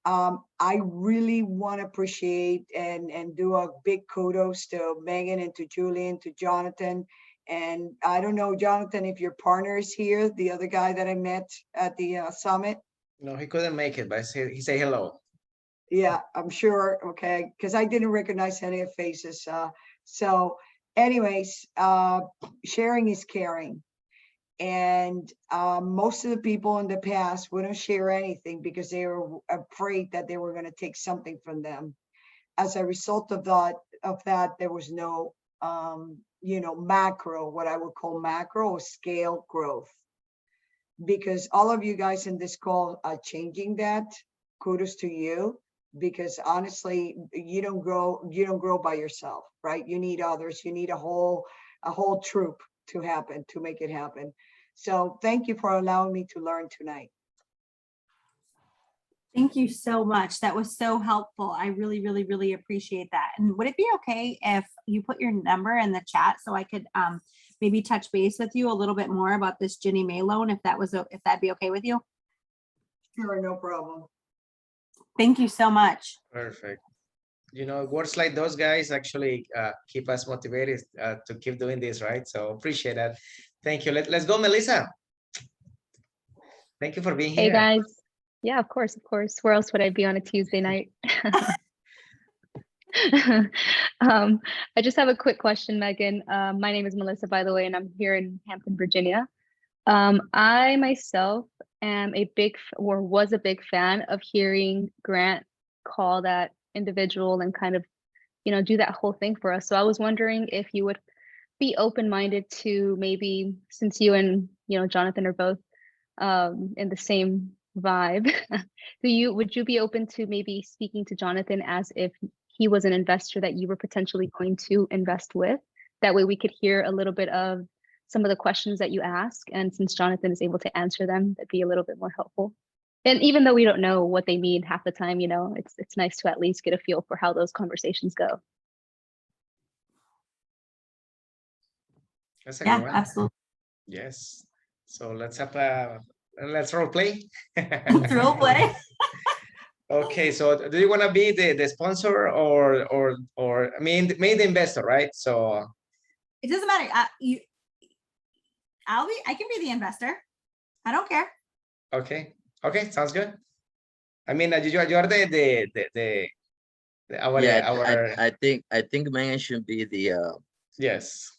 I really want to appreciate and do a big kudos to Megan and to Julian, to Jonathan. And I don't know, Jonathan, if your partner is here, the other guy that I met at the summit. No, he couldn't make it, but he say hello. Yeah, I'm sure. Okay, because I didn't recognize any of faces. So anyways, sharing is caring. And most of the people in the past wouldn't share anything because they were afraid that they were going to take something from them. As a result of that, there was no, you know, macro, what I would call macro or scale growth. Because all of you guys in this call are changing that. Kudos to you. Because honestly, you don't grow by yourself, right? You need others. You need a whole troop to make it happen. So thank you for allowing me to learn tonight. Thank you so much. That was so helpful. I really, really, really appreciate that. And would it be okay if you put your number in the chat so I could maybe touch base with you a little bit more about this Ginnie Mae loan, if that'd be okay with you? Sure, no problem. Thank you so much. Perfect. You know, words like those guys actually keep us motivated to keep doing this, right? So appreciate that. Thank you. Let's go, Melissa. Thank you for being here. Hey guys. Yeah, of course, of course. Where else would I be on a Tuesday night? I just have a quick question, Megan. My name is Melissa, by the way, and I'm here in Hampton, Virginia. I myself am was a big fan of hearing Grant call that individual and kind of, you know, do that whole thing for us. So I was wondering if you would be open-minded to maybe, since you and, you know, Jonathan are both in the same vibe, would you be open to maybe speaking to Jonathan as if he was an investor that you were potentially going to invest with? That way we could hear a little bit of some of the questions that you ask, and since Jonathan is able to answer them, that'd be a little bit more helpful. And even though we don't know what they mean half the time, you know, it's nice to at least get a feel for how those conversations go. That's a Yeah, good one. absolutely. Yes. So let's role play. Let's role play. Okay, so do you want to be the sponsor or I mean the investor, right? So it doesn't matter. I can be the investor. I don't care. Okay, sounds good. I mean, you are I think Megan should be the yes.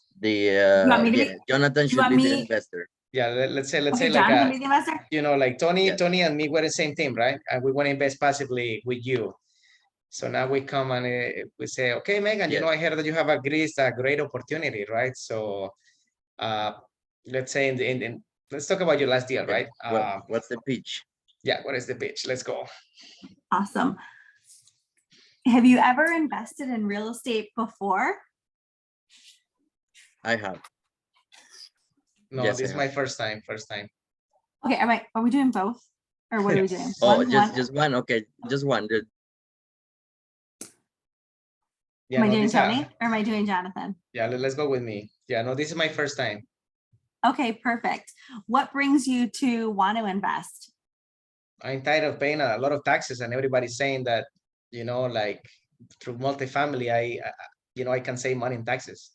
Jonathan should be the investor. Yeah, let's say Okay, like Jonathan be the investor? you know, like Tony Yes. and me were the same team, right? And we want to invest passively with you. So now we come and we say, okay, Megan, you know, I heard that you have a great opportunity, right? So let's say let's talk about your last deal, right? What's the pitch? Yeah, what is the pitch? Let's go. Awesome. Have you ever invested in real estate before? I have. No, Yes, this is my first time. Okay, are we doing both? Or what are we doing? Oh, just one. Okay, just one. Yeah, am I doing Tony or am I doing Jonathan? Yeah, let's go with me. Yeah, no, this is my first time. Okay, perfect. What brings you to want to invest? I'm tired of paying a lot of taxes, and everybody's saying that, you know, like through multifamily, I can save money in taxes.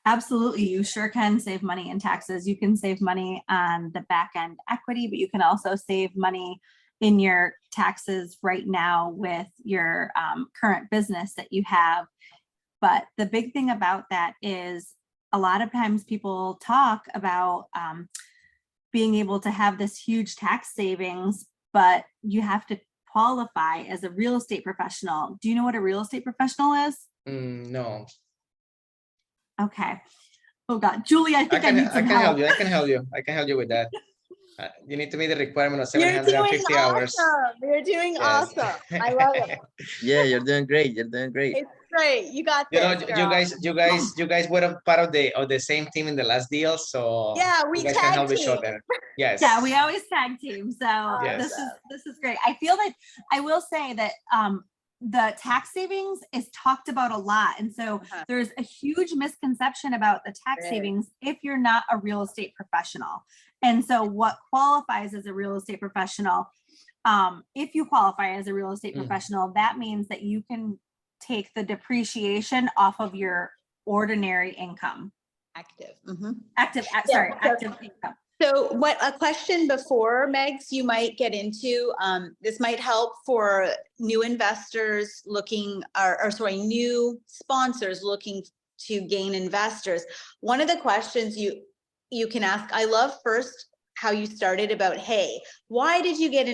Absolutely, you sure can save money in taxes. You can save money on the back end equity, but you can also save money in your taxes right now with your current business that you have. But the big thing about that is a lot of times people talk about being able to have this huge tax savings, but you have to qualify as a real estate professional. Do you know what a real estate professional is? No. Okay. Oh God, Julie, I think I need some I can help. help you. I can help you. I can help you with that. You need to meet the requirement of You're doing 750 hours. awesome. You're doing Yes. awesome. I love it. Yeah, you're doing great. You're doing great. It's great. You got You know, this, you guys were a part of the same team in the last deal, so Yeah, we you guys can tag help each team. other. Yes. Yeah, we always tag team. So Yes. this is great. I feel that I will say that the tax savings is talked about a lot. And so there's a huge misconception about the tax Right. savings if you're not a real estate professional. And so what qualifies as a real estate professional, if you qualify as a real estate professional, that means that you can take the depreciation off of your ordinary income. Active. Active income. So what a question before, Megs, you might get into, this might help for new investors looking, or sorry, new sponsors looking to gain investors. One of the questions you can ask, I love first how you started about, hey, why did you get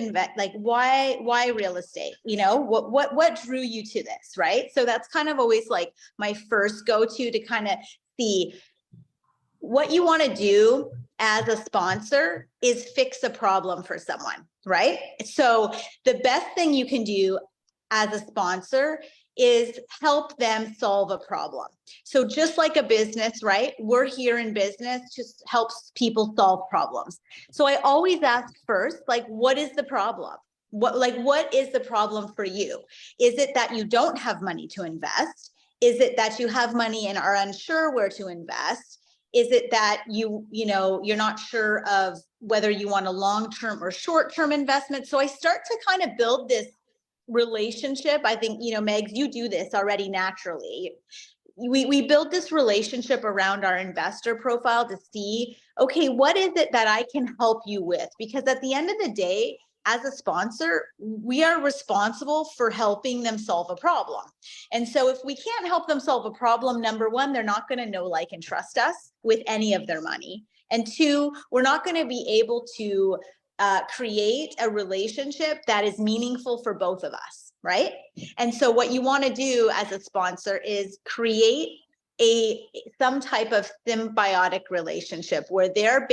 why real estate? You know, what drew you to this, right? So that's kind of always like my first go-to to kind of see what you want to do as a sponsor is fix a problem for someone, right? So the best thing you can do as a sponsor is help them solve a problem. So just like a business, right? We're here in business, just helps people solve problems. So I always ask first, like, what is the problem? What is the problem for you? Is it that you don't have money to invest? Is it that you have money and are unsure where to invest? Is it that you're not sure of whether you want a long-term or short-term investment? So I start to kind of build this relationship. I think, Megs, you do this already naturally. We build this relationship around our investor profile to see, okay, what is it that I can help you with? Because at the end of the day, as a sponsor, we are responsible for helping them solve a problem. And so if we can't help them solve a problem, number one, they're not going to know, like, and trust us with any of their money. And two, we're not going to be able to create a relationship that is meaningful for both of us, right? And so what you want to do as a sponsor is create some type of symbiotic relationship where they're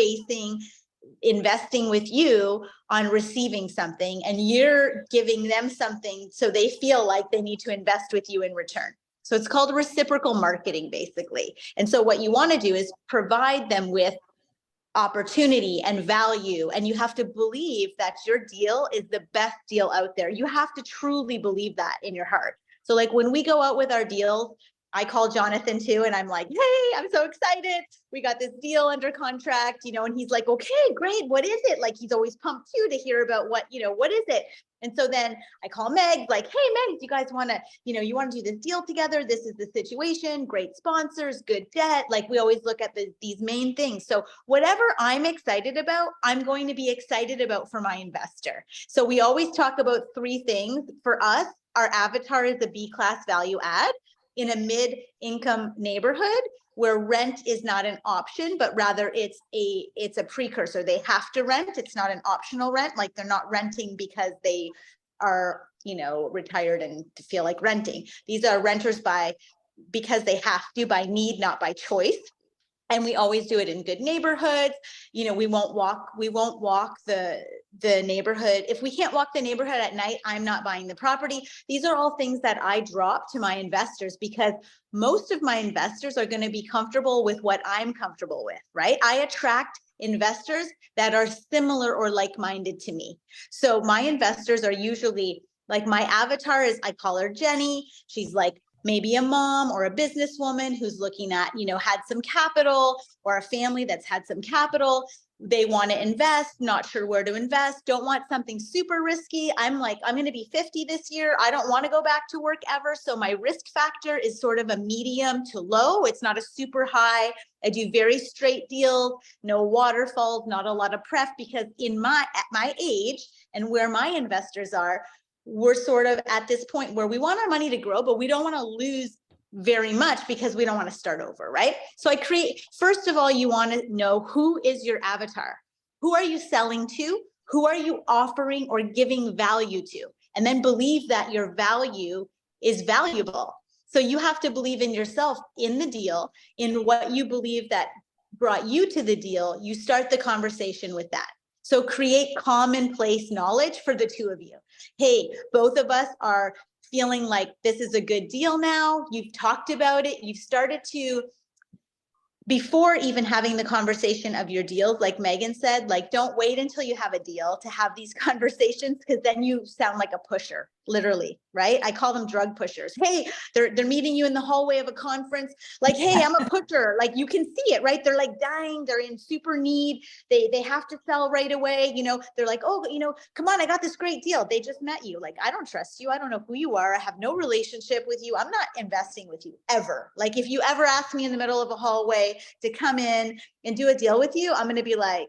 investing with you on receiving something, and you're giving them something so they feel like they need to invest with you in return. So it's called reciprocal marketing, basically. And so what you want to do is provide them with opportunity and value, and you have to believe that your deal is the best deal out there. You have to truly believe that in your heart. So like when we go out with our deals, I call Jonathan too, and I'm like, hey, I'm so excited. We got this deal under contract, and he's like, okay, great. What is it? Like, he's always pumped too to hear about what is it? And so then I call Meg, like, hey, Meg, do you guys want to, you want to do this deal together? This is the situation, great sponsors, good debt. Like, we always look at these main things. So whatever I'm excited about, I'm going to be excited about for my investor. So we always talk about three things. For us, our avatar is a B-class value add in a mid-income neighborhood where rent is not an option, but rather it's a precursor. They have to rent. It's not an optional rent. Like, they're not renting because they are, retired and feel like renting. These are renters because they have to, by need, not by choice. And we always do it in good neighborhoods. We won't walk the neighborhood. If we can't walk the neighborhood at night, I'm not buying the property. These are all things that I drop to my investors because most of my investors are going to be comfortable with what I'm comfortable with, right? I attract investors that are similar or like-minded to me. So my investors are usually like, my avatar is, I call her Jenny. She's like maybe a mom or a businesswoman who's looking at, had some capital, or a family that's had some capital. They want to invest, not sure where to invest, don't want something super risky. I'm like, I'm going to be 50 this year. I don't want to go back to work ever. So my risk factor is sort of a medium to low. It's not a super high. I do very straight deals, no waterfalls, not a lot of pref, because at my age and where my investors are, we're sort of at this point where we want our money to grow, but we don't want to lose very much because we don't want to start over, right? So first of all, you want to know who is your avatar. Who are you selling to? Who are you offering or giving value to? And then believe that your value is valuable. So you have to believe in yourself, in the deal, in what you believe that brought you to the deal. You start the conversation with that. So create commonplace knowledge for the two of you. Hey, both of us are feeling like this is a good deal now. You've talked about it. You've started to, before even having the conversation of your deals, like Megan said, like, don't wait until you have a deal to have these conversations, because then you sound like a pusher, literally, right? I call them drug pushers. Hey, they're meeting you in the hallway of a conference, like, hey, I'm a pusher. Like, you can see it, right? They're like dying. They're in super need. They have to sell right away. They're like, oh, come on, I got this great deal. They just met you. Like, I don't trust you. I don't know who you are. I have no relationship with you. I'm not investing with you ever. Like, if you ever ask me in the middle of a hallway to come in and do a deal with you, I'm going to be like,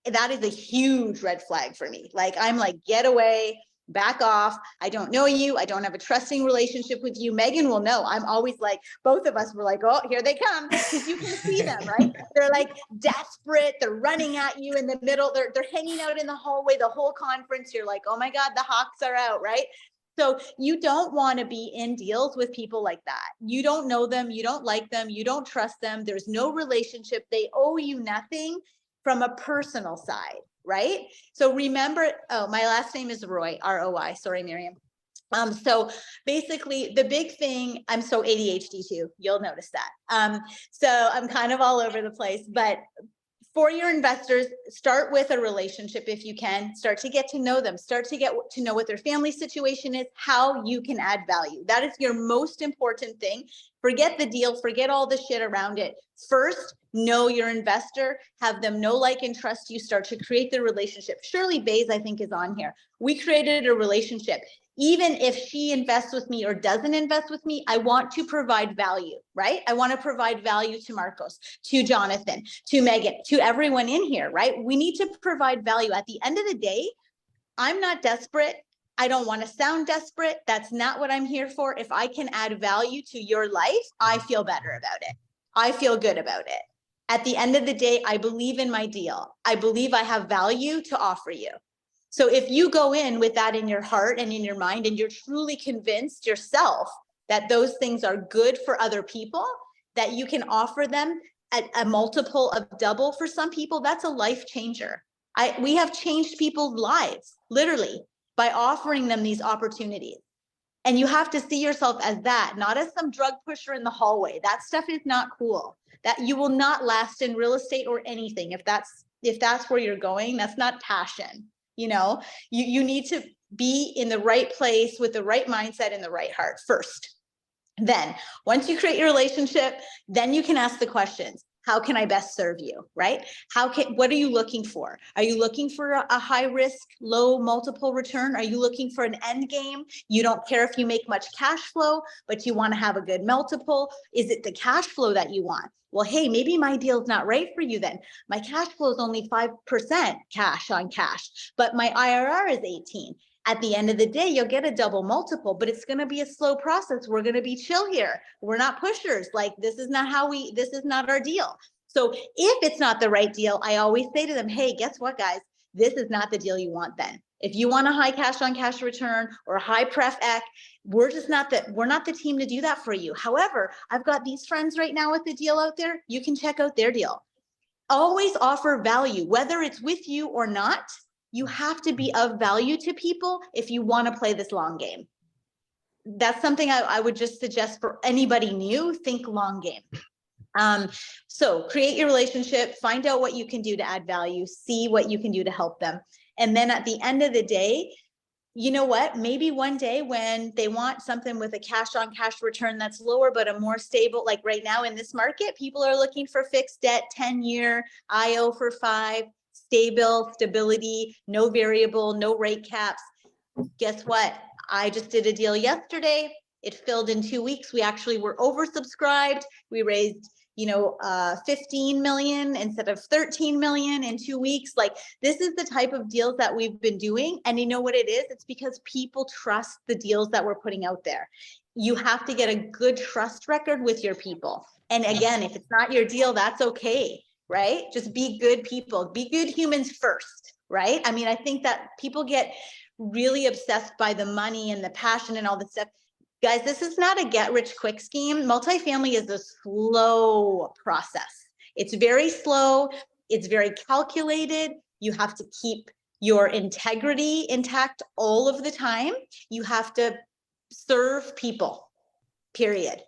that is a huge red flag for me. Like, I'm like, get away, back off. I don't know you. I don't have a trusting relationship with you. Megan will know. I'm always like, both of us were like, oh, here they come. Because you can see them, right? They're like desperate. They're running at you in the middle. They're hanging out in the hallway the whole conference. You're like, oh my God, the hawks are out, right? So you don't want to be in deals with people like that. You don't know them. You don't like them. You don't trust them. There's no relationship. They owe you nothing from a personal side, right? So remember, oh, my last name is Roy, R-O-Y. Sorry, Miriam. So basically the big thing, I'm so ADHD too. You'll notice that. So I'm kind of all over the place, but for your investors, start with a relationship if you can. Start to get to know them. Start to get to know what their family situation is, how you can add value. That is your most important thing. Forget the deal. Forget all the shit around it. First, know your investor. Have them know, like, and trust you. Start to create the relationship. Shirley Bays, I think, is on here. We created a relationship. Even if she invests with me or doesn't invest with me, I want to provide value, right? I want to provide value to Marcos, to Jonathan, to Megan, to everyone in here, right? We need to provide value. At the end of the day, I'm not desperate. I don't want to sound desperate. That's not what I'm here for. If I can add value to your life, I feel better about it. I feel good about it. At the end of the day, I believe in my deal. I believe I have value to offer you. So if you go in with that in your heart and in your mind, and you're truly convinced yourself that those things are good for other people, that you can offer them at a multiple of double for some people, that's a life changer. We have changed people's lives, literally, by offering them these opportunities. And you have to see yourself as that, not as some drug pusher in the hallway. That stuff is not cool. That you will not last in real estate or anything. If that's where you're going, that's not passion. You need to be in the right place with the right mindset and the right heart first. Then once you create your relationship, then you can ask the questions. How can I best serve you, right? What are you looking for? Are you looking for a high risk, low multiple return? Are you looking for an end game? You don't care if you make much cash flow, but you want to have a good multiple. Is it the cash flow that you want? Well, hey, maybe my deal's not right for you then. My cash flow is only 5% cash on cash, but my IRR is 18. At the end of the day, you'll get a double multiple, but it's going to be a slow process. We're going to be chill here. We're not pushers. Like, this is not our deal. So if it's not the right deal, I always say to them, hey, guess what, guys? This is not the deal you want then. If you want a high cash on cash return or a high pref ec, we're not the team to do that for you. However, I've got these friends right now with the deal out there. You can check out their deal. Always offer value, whether it's with you or not. You have to be of value to people if you want to play this long game. That's something I would just suggest for anybody new. Think long game. So create your relationship, find out what you can do to add value, see what you can do to help them. And then at the end of the day, you know what, maybe one day when they want something with a cash on cash return that's lower, but a more stable, like right now in this market, people are looking for fixed debt, 10-year, IO for 5, stability, no variable, no rate caps. Guess what? I just did a deal yesterday. It filled in 2 weeks. We actually were oversubscribed. We raised, 15 million instead of 13 million in 2 weeks. Like, this is the type of deals that we've been doing. And you know what it is? It's because people trust the deals that we're putting out there. You have to get a good trust record with your people. And again, if it's not your deal, that's okay, right? Just be good people, be good humans first, right? I mean, I think that people get really obsessed by the money and the passion and all this stuff. Guys, this is not a get rich quick scheme. Multifamily is a slow process. It's very slow. It's very calculated. You have to keep your integrity intact all of the time. You have to serve people, period.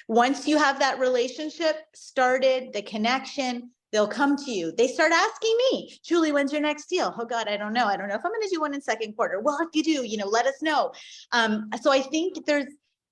Once you have that relationship started, the connection, they'll come to you. They start asking me, Julie, when's your next deal? Oh God, I don't know. I don't know if I'm going to do one in second quarter. Well, if you do, let us know. So I think there's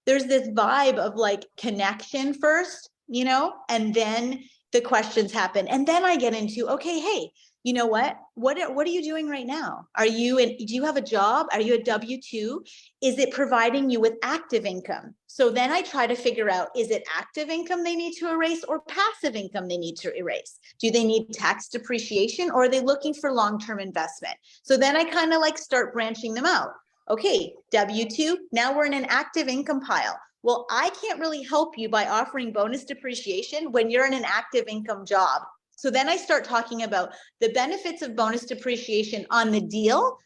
this vibe of like connection first, and then the questions happen. And then I get into, okay, hey, you know what are you doing right now? Do you have a job? Are you a W-2? Is it providing you with active income? So then I try to figure out, is it active income they need to erase or passive income they need to erase? Do they need tax depreciation or are they looking for long-term investment? So then I kind of like start branching them out. Okay, W-2, now we're in an active income pile. Well, I can't really help you by offering bonus depreciation when you're in an active income job. So then I start talking about the benefits of bonus depreciation on the deal,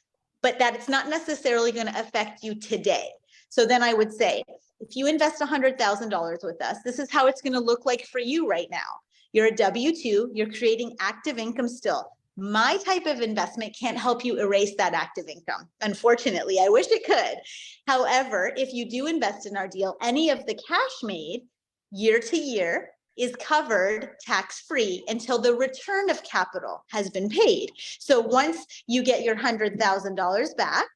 but that it's not necessarily going to affect you today. So then I would say, if you invest $100,000 with us, this is how it's going to look like for you right now. You're a W-2, you're creating active income still. My type of investment can't help you erase that active income. Unfortunately, I wish it could. However, if you do invest in our deal, any of the cash made year to year is covered tax-free until the return of capital has been paid. So once you get your $100,000 back,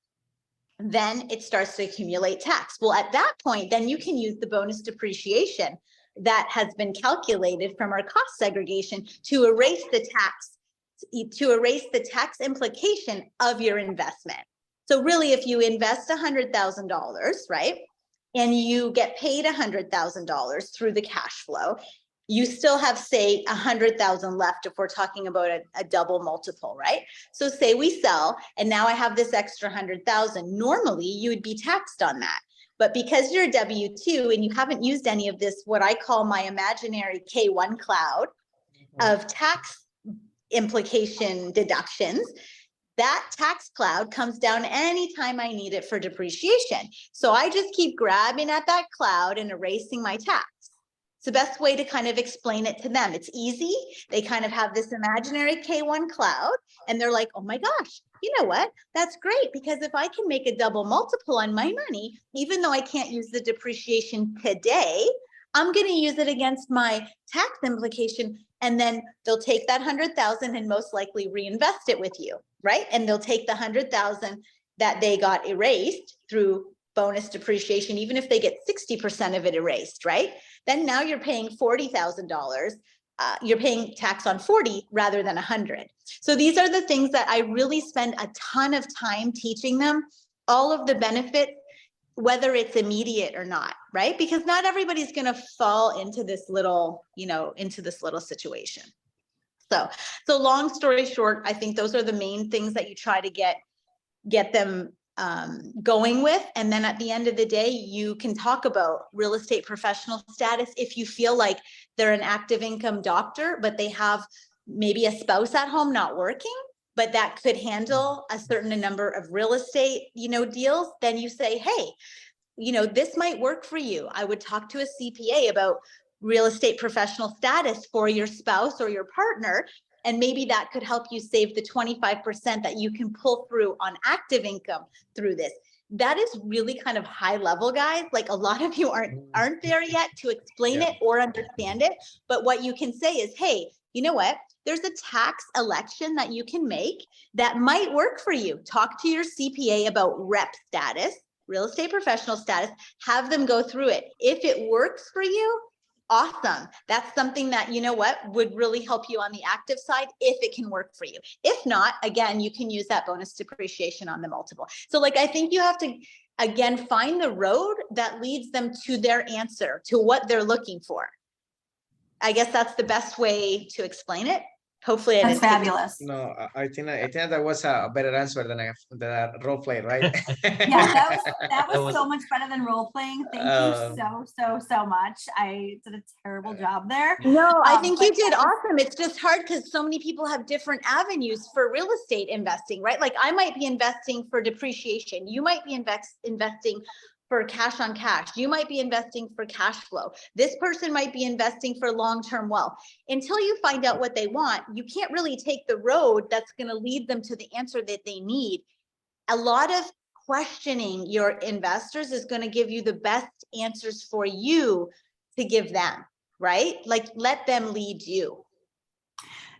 then it starts to accumulate tax. Well, at that point, then you can use the bonus depreciation that has been calculated from our cost segregation to erase the tax implication of your investment. So really, if you invest $100,000, right, and you get paid $100,000 through the cash flow, you still have, say, 100,000 left if we're talking about a double multiple, right? So say we sell, and now I have this extra 100,000. Normally, you would be taxed on that. But because you're a W-2 and you haven't used any of this, what I call my imaginary K1 cloud of tax implication deductions, that tax cloud comes down anytime I need it for depreciation. So I just keep grabbing at that cloud and erasing my tax. It's the best way to kind of explain it to them. It's easy. They kind of have this imaginary K1 cloud and they're like, oh my gosh, you know what? That's great, because if I can make a double multiple on my money, even though I can't use the depreciation today, I'm going to use it against my tax implication. And then they'll take that 100,000 and most likely reinvest it with you, right? And they'll take the 100,000 that they got erased through bonus depreciation, even if they get 60% of it erased, right? Then now you're paying $40,000. You're paying tax on 40 rather than 100. So these are the things that I really spend a ton of time teaching them, all of the benefits, whether it's immediate or not, right? Because not everybody's going to fall into this little, into this little situation. So long story short, I think those are the main things that you try to get them going with. And then at the end of the day, you can talk about real estate professional status if you feel like they're an active income doctor, but they have maybe a spouse at home not working, but that could handle a certain number of real estate, deals. Then you say, hey, this might work for you. I would talk to a CPA about real estate professional status for your spouse or your partner. And maybe that could help you save the 25% that you can pull through on active income through this. That is really kind of high level, guys. Like a lot of you aren't there yet to explain it or understand it. But what you can say is, hey, you know what? there's a tax election that you can make that might work for you. Talk to your CPA about rep status, real estate professional status, have them go through it. If it works for you, awesome. That's something that, you know what, would really help you on the active side if it can work for you. If not, again, you can use that bonus depreciation on the multiple. So like, I think you have to, again, find the road that leads them to their answer, to what they're looking for. I guess that's the best way to explain it. Hopefully, That's fabulous. No, I think that was a better answer than the role play, right? Yeah, that was so much better than role playing. Thank you so much. I did a terrible job there. No, I think you did awesome. It's just hard because so many people have different avenues for real estate investing, right? Like I might be investing for depreciation. You might be investing for cash on cash. You might be investing for cash flow. This person might be investing for long-term wealth. Until you find out what they want, you can't really take the road that's going to lead them to the answer that they need. A lot of questioning your investors is going to give you the best answers for you to give them, right? Like let them lead you.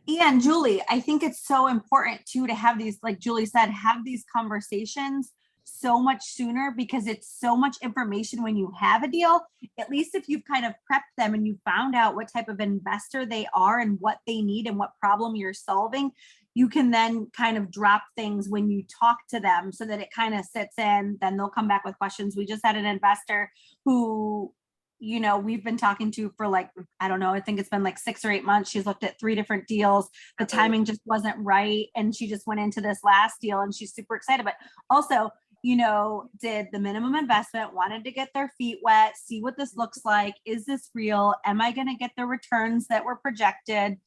And Julie, I think it's so important too to have these, like Julie said, have these conversations so much sooner, because it's so much information when you have a deal. At least if you've kind of prepped them and you found out what type of investor they are and what they need and what problem you're solving, you can then kind of drop things when you talk to them so that it kind of sits in. Then they'll come back with questions. We just had an investor who, you know, we've been talking to for like, I don't know, I think it's been like 6 or 8 months. She's looked at 3 different deals. The timing just wasn't right. And she just went into this last deal and she's super excited. But also, you know, did the minimum investment, wanted to get their feet wet, see what this looks like. Is this real? Am I going to get the returns that were projected?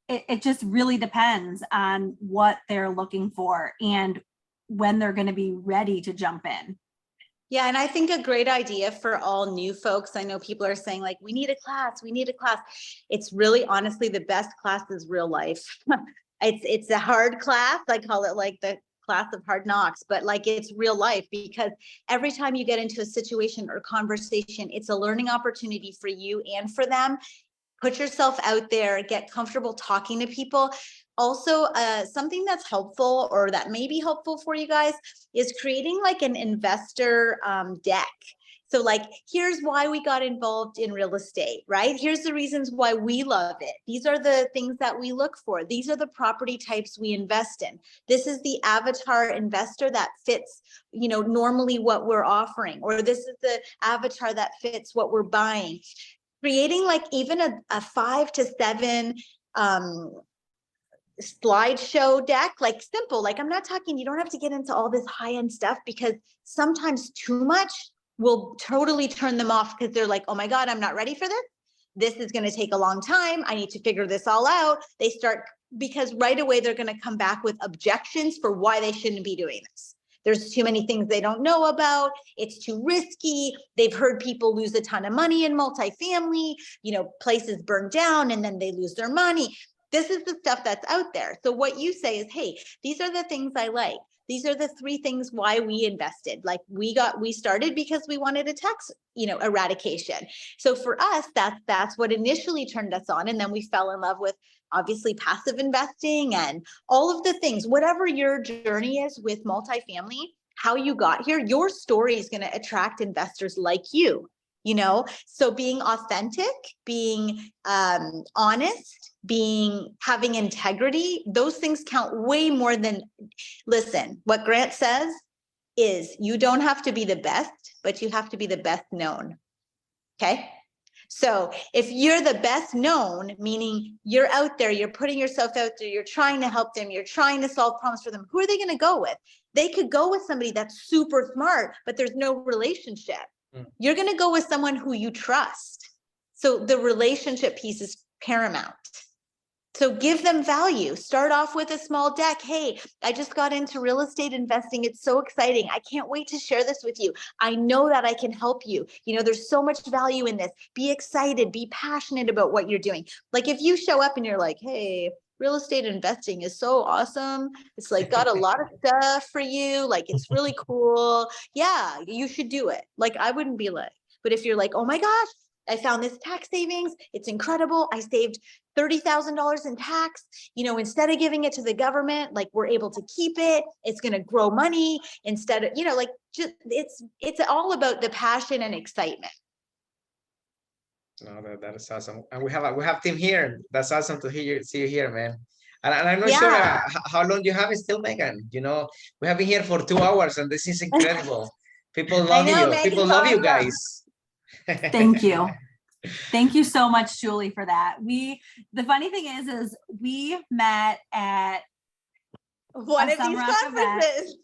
It just really depends on what they're looking for and when they're going to be ready to jump in. Yeah, and I think a great idea for all new folks, I know people are saying like, we need a class, we need a class. It's really, honestly, the best class is real life. It's a hard class. I call it like the class of hard knocks, but like it's real life, because every time you get into a situation or conversation, it's a learning opportunity for you and for them. Put yourself out there, get comfortable talking to people. Also, something that's helpful or that may be helpful for you guys is creating like an investor deck. So like, here's why we got involved in real estate, right? Here's the reasons why we love it. These are the things that we look for. These are the property types we invest in. This is the avatar investor that fits, you know, normally what we're offering, or this is the avatar that fits what we're buying. Creating like even a 5 to 7 slideshow deck, like simple, like I'm not talking, you don't have to get into all this high-end stuff, because sometimes too much will totally turn them off, because they're like, oh my God, I'm not ready for this. This is going to take a long time. I need to figure this all out. They start, because right away they're going to come back with objections for why they shouldn't be doing this. There's too many things they don't know about. It's too risky. They've heard people lose a ton of money in multifamily, you know, places burn down and then they lose their money. This is the stuff that's out there. So what you say is, hey, these are the things I like. These are the 3 things why we invested. Like we started because we wanted a tax, you know, eradication. So for us, that's what initially turned us on. And then we fell in love with obviously passive investing and all of the things. Whatever your journey is with multifamily, how you got here, your story is going to attract investors like you, you know? So being authentic, being honest, having integrity, those things count way more than, listen, what Grant says is you don't have to be the best, but you have to be the best known. Okay. So if you're the best known, meaning you're out there, you're putting yourself out there, you're trying to help them, you're trying to solve problems for them, who are they going to go with? They could go with somebody that's super smart, but there's no relationship. You're going to go with someone who you trust. So the relationship piece is paramount. So give them value. Start off with a small deck. Hey, I just got into real estate investing. It's so exciting. I can't wait to share this with you. I know that I can help you. You know, there's so much value in this. Be excited, be passionate about what you're doing. Like if you show up and you're like, hey, real estate investing is so awesome. It's like got a lot of stuff for you. Like it's really cool. Yeah, you should do it. Like I wouldn't be like, but if you're like, oh my gosh, I found this tax savings. It's incredible. I saved $30,000 in tax. You know, instead of giving it to the government, like we're able to keep it. It's going to grow money instead of, you know, like just it's all about the passion and excitement. No, that is awesome. And we have Tim here. That's awesome to see you here, man. And I'm not sure how long you have it still, Megan. You know, we have been here for 2 hours and this is incredible. People love you. Megan's People love you awesome. guys. Thank you. Thank you so much, Julie, for that. The funny thing is we met at one of these conferences.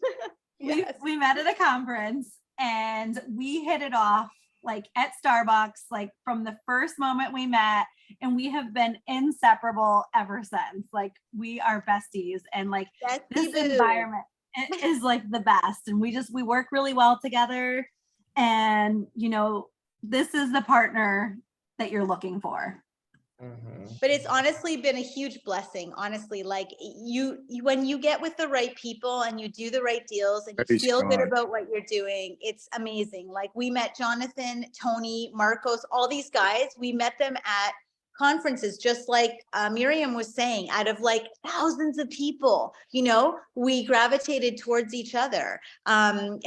Yes. We met at a conference and we hit it off like at Starbucks, like from the first moment we met, and we have been inseparable ever since. Like we are besties, and like this environment is like the best. And we work really well together. And you know, this is the partner that you're looking for. But it's honestly been a huge blessing. Honestly, like when you get with the right people and you do the right deals and you feel good about what you're doing, it's amazing. Like we met Jonathan, Tony, Marcos, all these guys. We met them at conferences, just like Miriam was saying, out of like thousands of people, you know, we gravitated towards each other. And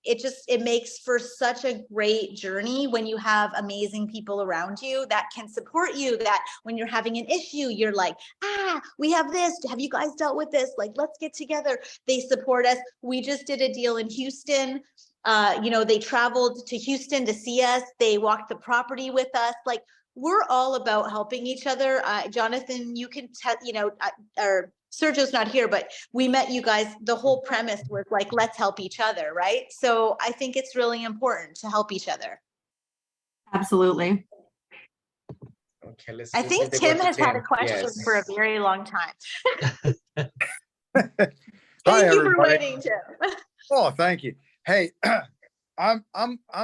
it makes for such a great journey when you have amazing people around you that can support you, that when you're having an issue, you're like, we have this. Have you guys dealt with this? Like, let's get together. They support us. We just did a deal in Houston. You know, they traveled to Houston to see us. They walked the property with us. Like, we're all about helping each other. Jonathan, you can tell, you know, or Sergio's not here, but we met you guys. The whole premise was like, let's help each other, right? So I think it's really important to help each other. Absolutely. Okay, I think Tim has had a question for a very long time. Thank you for waiting, Tim. Oh, thank you. Hey, I'm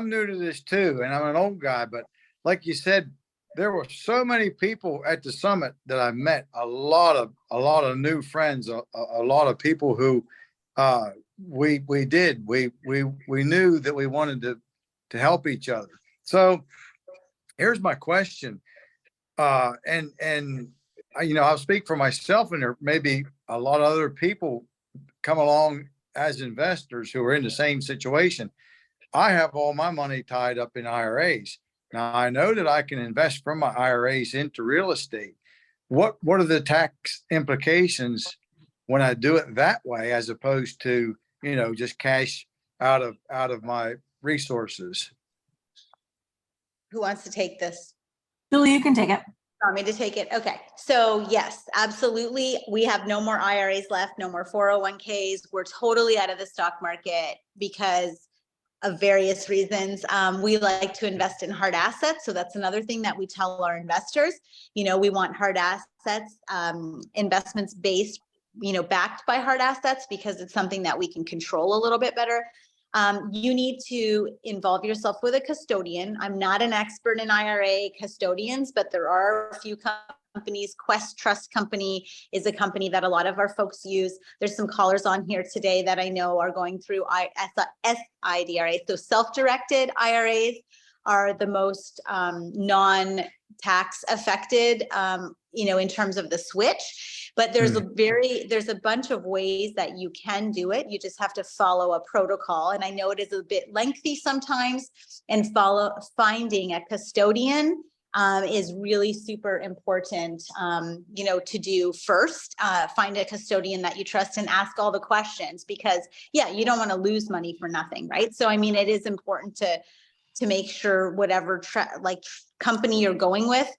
new to this too, and I'm an old guy, but like you said, there were so many people at the summit that I met, a lot of new friends, a lot of people who we knew that we wanted to help each other. So here's my question. And you know, I'll speak for myself, and there may be a lot of other people come along as investors who are in the same situation. I have all my money tied up in IRAs. Now, I know that I can invest from my IRAs into real estate. What are the tax implications when I do it that way, as opposed to, you know, just cash out of my resources? Who wants to take this? Julie, you can take it. Want me to take it? Okay. So yes, absolutely. We have no more IRAs left, no more 401ks. We're totally out of the stock market because of various reasons. We like to invest in hard assets. So that's another thing that we tell our investors. You know, we want hard assets, investments based, you know, backed by hard assets, because it's something that we can control a little bit better. You need to involve yourself with a custodian. I'm not an expert in IRA custodians, but there are a few companies. Quest Trust Company is a company that a lot of our folks use. There's some callers on here today that I know are going through SIDRA. So self-directed IRAs are the most non-tax affected, you know, in terms of the switch. But there's a bunch of ways that you can do it. You just have to follow a protocol. And I know it is a bit lengthy sometimes, and finding a custodian is really super important, you know, to do first. Find a custodian that you trust and ask all the questions, because yeah, you don't want to lose money for nothing, right? So, I mean, it is important to make sure whatever company you're going with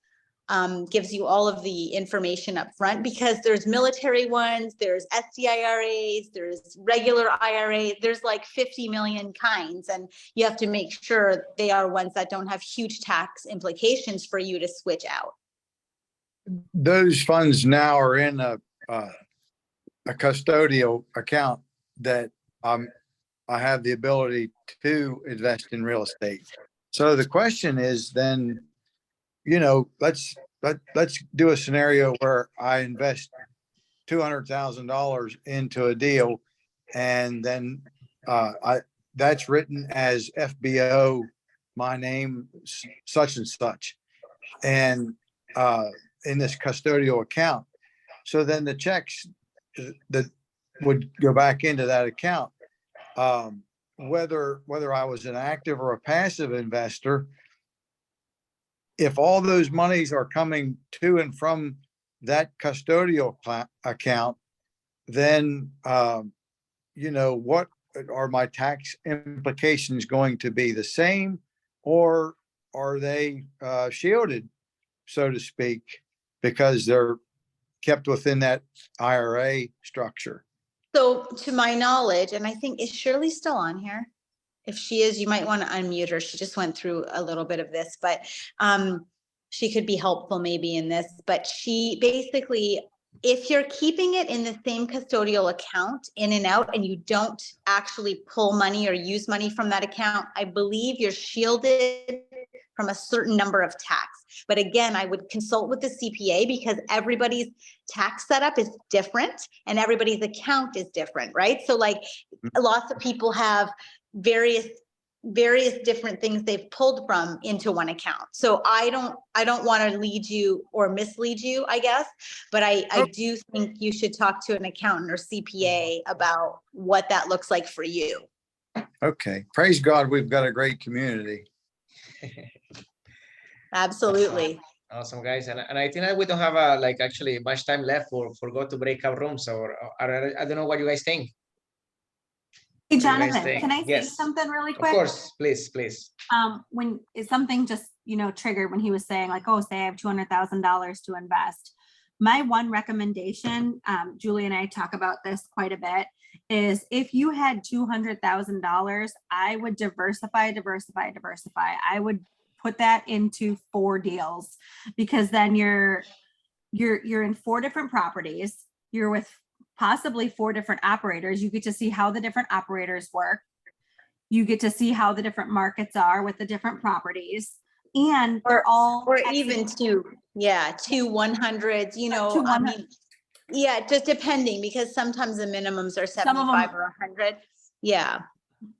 gives you all of the information up front, because there's military ones, there's SDIRAs, there's regular IRAs, there's like 50 million kinds, and you have to make sure they are ones that don't have huge tax implications for you to switch out. Those funds now are in a custodial account that I have the ability to invest in real estate. So the question is then, you know, let's do a scenario where I invest $200,000 into a deal, and then that's written as FBO my name, such and such, and in this custodial account. So then the checks that would go back into that account, whether I was an active or a passive investor, if all those monies are coming to and from that custodial account, then what are my tax implications going to be? The same, or are they shielded, so to speak, because they're kept within that IRA structure? So to my knowledge, and I think, is Shirley still on here? If she is, you might want to unmute her. She just went through a little bit of this, but she could be helpful maybe in this. But she basically, if you're keeping it in the same custodial account in and out, and you don't actually pull money or use money from that account, I believe you're shielded from a certain number of tax. But again, I would consult with the CPA, because everybody's tax setup is different and everybody's account is different, right? So like lots of people have various different things they've pulled from into one account. So I don't want to lead you or mislead you, I guess, but I do think you should talk to an accountant or CPA about what that looks like for you. Okay. Praise God, we've got a great community. Absolutely. Awesome, guys. And I think that we don't have actually much time left for go to breakout rooms, or I don't know what you guys think. Hey, What do you guys Jonathan, think? can I say Yes. something really Of quick? course, please. When is something just, triggered when he was saying like, oh, say I have $200,000 to invest. My one recommendation, Julie and I talk about this quite a bit, is if you had $200,000, I would diversify. I would put that into 4 deals, because then you're in 4 different properties. You're with possibly 4 different operators. You get to see how the different operators work. You get to see how the different markets are with the different properties, and they're all or even two 100s, I mean, yeah, just depending, because sometimes the minimums are 75 or 100. Yeah.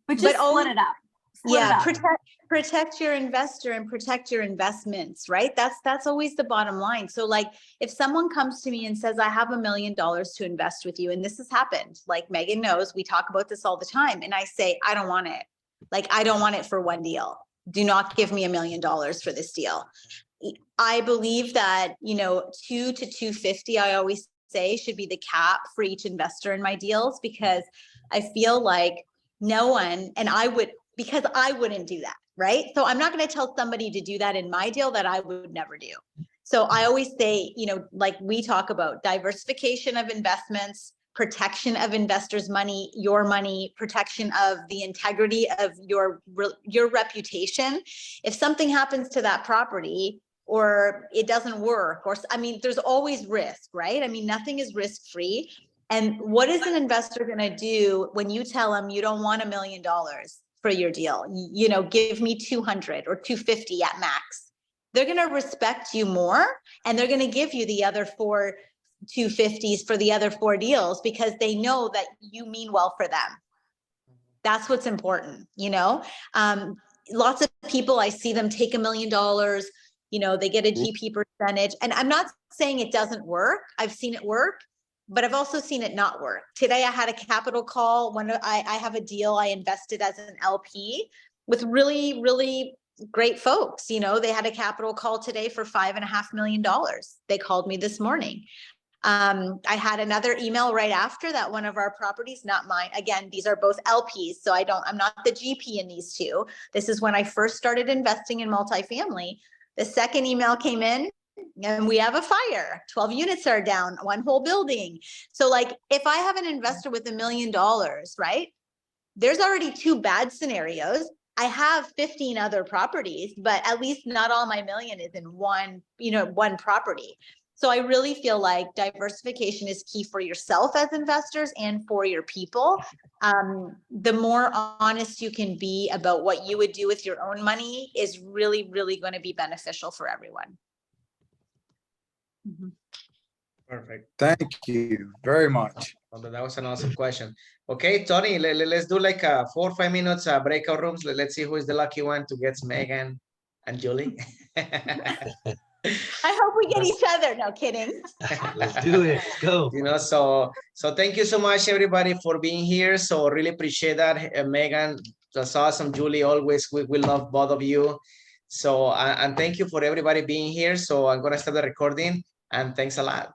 But just split it up. Protect your investor and protect your investments, right? That's always the bottom line. So like if someone comes to me and says, I have $1 million to invest with you, and this has happened, like Megan knows, we talk about this all the time, and I say, I don't want it. Like, I don't want it for one deal. Do not give me $1 million for this deal. I believe that, 2 to 250, I always say, should be the cap for each investor in my deals, because I feel like no one, and because I wouldn't do that, right? So I'm not going to tell somebody to do that in my deal that I would never do. So I always say, like we talk about diversification of investments, protection of investors' money, your money, protection of the integrity of your reputation. If something happens to that property, or it doesn't work, or there's always risk, right? Nothing is risk-free. And what is an investor going to do when you tell them you don't want $1 million for your deal? Give me 200 or 250 at max. They're going to respect you more, and they're going to give you the other 4 250s for the other 4 deals, because they know that you mean well for them. That's what's important. Lots of people, I see them take $1 million, they get a GP percentage, and I'm not saying it doesn't work. I've seen it work, but I've also seen it not work. Today I had a capital call when I have a deal I invested as an LP with really, really great folks. They had a capital call today for $5.5 million. They called me this morning. I had another email right after that one of our properties, not mine. Again, these are both LPs, so I'm not the GP in these 2. This is when I first started investing in multifamily. The second email came in, and we have a fire. 12 units are down, 1 whole building. So like, if I have an investor with $1 million, right? There's already 2 bad scenarios. I have 15 other properties, but at least not all my million is in one property. So I really feel like diversification is key for yourself as investors and for your people. The more honest you can be about what you would do with your own money is really, really going to be beneficial for everyone. Perfect. Thank you very much. Well, that was an awesome question. Okay, Tony, let's do like 4 or 5 minutes breakout rooms. Let's see who is the lucky one to get Megan and Julie. I hope we get each other. No kidding. Let's do it. Let's go. You know, so thank you so much, everybody, for being here. So really appreciate that, Megan. That's awesome, Julie. Always, we love both of you. So and thank you for everybody being here. So I'm gonna start the recording, and thanks a lot.